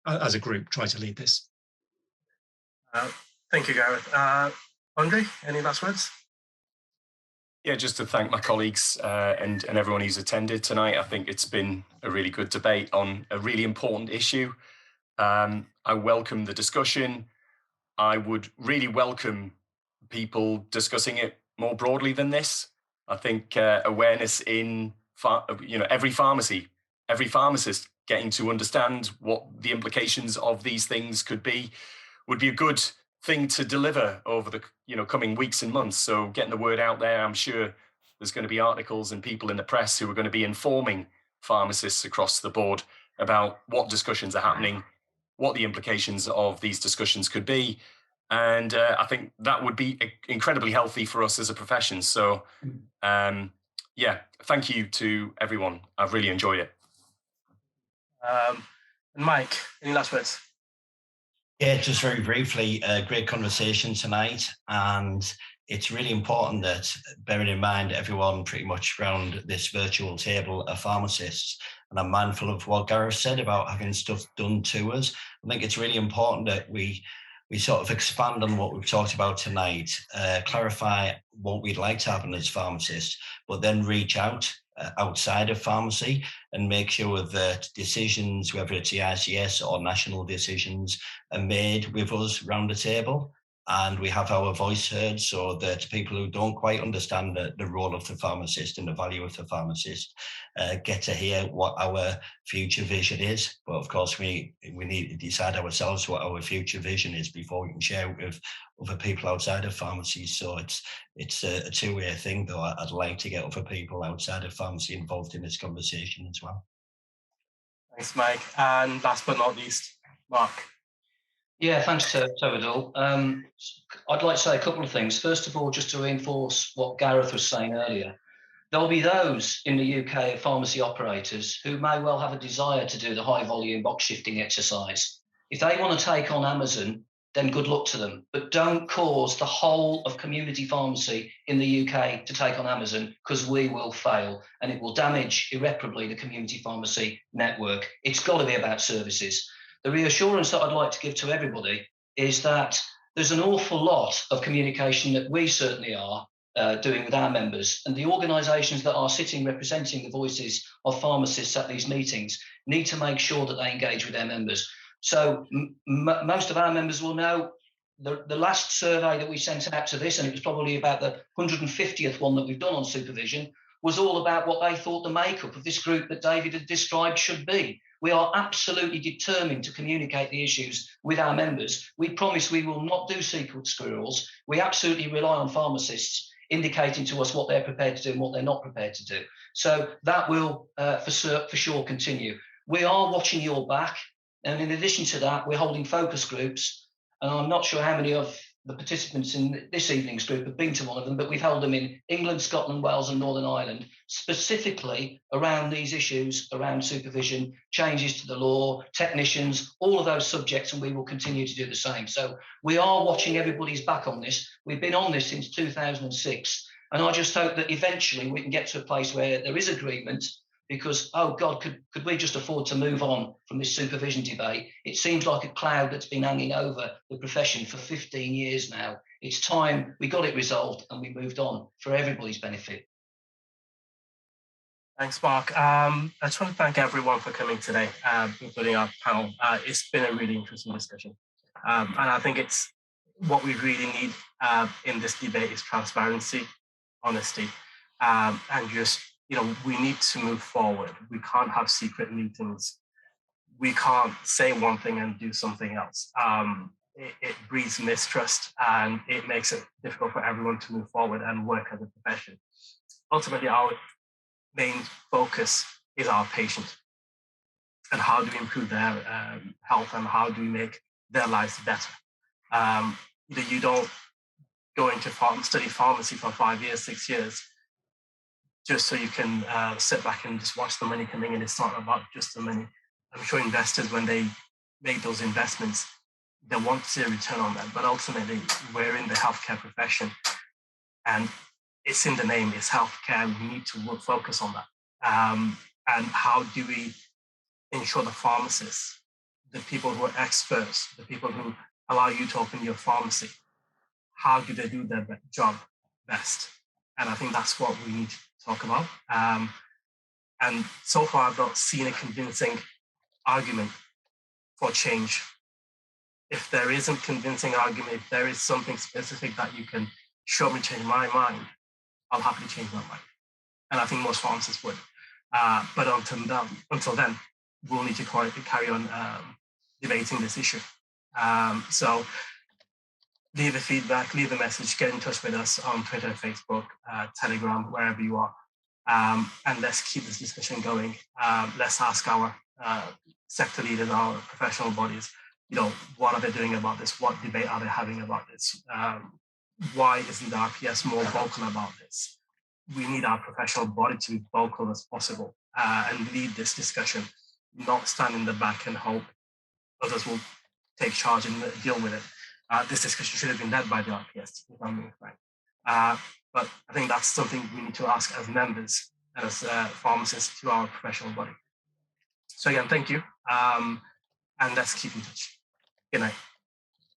as a group try to lead this. Thank you, Gareth. Andre, any last words? Yeah, just to thank my colleagues and everyone who's attended tonight. I think it's been a really good debate on a really important issue. I welcome the discussion. I would really welcome people discussing it more broadly than this. I think awareness in every pharmacy, every pharmacist getting to understand what the implications of these things could be would be a good thing to deliver over the coming weeks and months. So getting the word out there, I'm sure there's going to be articles and people in the press who are going to be informing pharmacists across the board about what discussions are happening, what the implications of these discussions could be. And I think that would be incredibly healthy for us as a profession. So yeah, thank you to everyone. I've really enjoyed it. And Mike, any last words? Yeah, just very briefly, a great conversation tonight, and it's really important that, bearing in mind everyone pretty much around this virtual table are pharmacists, and I'm mindful of what Gareth said about having stuff done to us. I think it's really important that we sort of expand on what we've talked about tonight, clarify what we'd like to happen as pharmacists, but then reach out outside of pharmacy and make sure that decisions, whether it's the ICS or national decisions, are made with us round the table, and we have our voice heard, so that people who don't quite understand the role of the pharmacist and the value of the pharmacist get to hear what our future vision is. But of course, we need to decide ourselves what our future vision is before we can share it with other people outside of pharmacy. So it's a two-way thing, though. I'd like to get other people outside of pharmacy involved in this conversation as well. Thanks, Mike. And last but not least, Mark. Yeah, thanks, Toadal. I'd like to say a couple of things. First of all, just to reinforce what Gareth was saying earlier, there'll be those in the UK pharmacy operators who may well have a desire to do the high volume box shifting exercise. If they want to take on Amazon, then good luck to them. But don't cause the whole of community pharmacy in the UK to take on Amazon, because we will fail and it will damage irreparably the community pharmacy network. It's got to be about services. The reassurance that I'd like to give to everybody is that there's an awful lot of communication that we certainly are doing with our members, and the organisations that are sitting representing the voices of pharmacists at these meetings need to make sure that they engage with their members. So most of our members will know the last survey that we sent out to this, and it was probably about the 150th one that we've done on supervision, was all about what they thought the makeup of this group that David had described should be. We are absolutely determined to communicate the issues with our members. We promise we will not do secret squirrels. We absolutely rely on pharmacists indicating to us what they're prepared to do and what they're not prepared to do. So that will for sure continue. We are watching your back. And in addition to that, we're holding focus groups. And I'm not sure how many of the participants in this evening's group have been to one of them, but we've held them in England, Scotland, Wales and Northern Ireland, specifically around these issues, around supervision, changes to the law, technicians, all of those subjects, and we will continue to do the same. So we are watching everybody's back on this. We've been on this since 2006, and I just hope that eventually we can get to a place where there is agreement because, oh God, could we just afford to move on from this supervision debate? It seems like a cloud that's been hanging over the profession for 15 years now. It's time we got it resolved and we moved on for everybody's benefit. Thanks, Mark. I just want to thank everyone for coming today, including our panel. It's been a really interesting discussion. And I think it's what we really need in this debate is transparency, honesty, and just, we need to move forward. We can't have secret meetings. We can't say one thing and do something else. It breeds mistrust and it makes it difficult for everyone to move forward and work as a profession. Ultimately, our main focus is our patient and how do we improve their health and how do we make their lives better. You don't go into study pharmacy for 5 years, 6 years, just so you can sit back and just watch the money coming in. It's not about just the money. I'm sure investors, when they make those investments, they want to see a return on that. But ultimately, we're in the healthcare profession and it's in the name, it's healthcare. We need to focus on that. And how do we ensure the pharmacists, the people who are experts, the people who allow you to open your pharmacy, how do they do their job best? And I think that's what we need to talk about. And so far, I've not seen a convincing argument for change. If there isn't convincing argument, if there is something specific that you can show me change my mind, I'll happily change my mind. And I think most pharmacists would. But until then, we'll need to carry on debating this issue. So leave a feedback, leave a message, get in touch with us on Twitter, Facebook, Telegram, wherever you are. And let's keep this discussion going. Let's ask our sector leaders, our professional bodies, what are they doing about this? What debate are they having about this? Why isn't the RPS more vocal about this? We need our professional body to be vocal as possible and lead this discussion, not stand in the back and hope others will take charge and deal with it. This discussion should have been led by the RPS, if I'm being frank. But I think that's something we need to ask as members and as pharmacists to our professional body. So again, thank you. And let's keep in touch. Good night.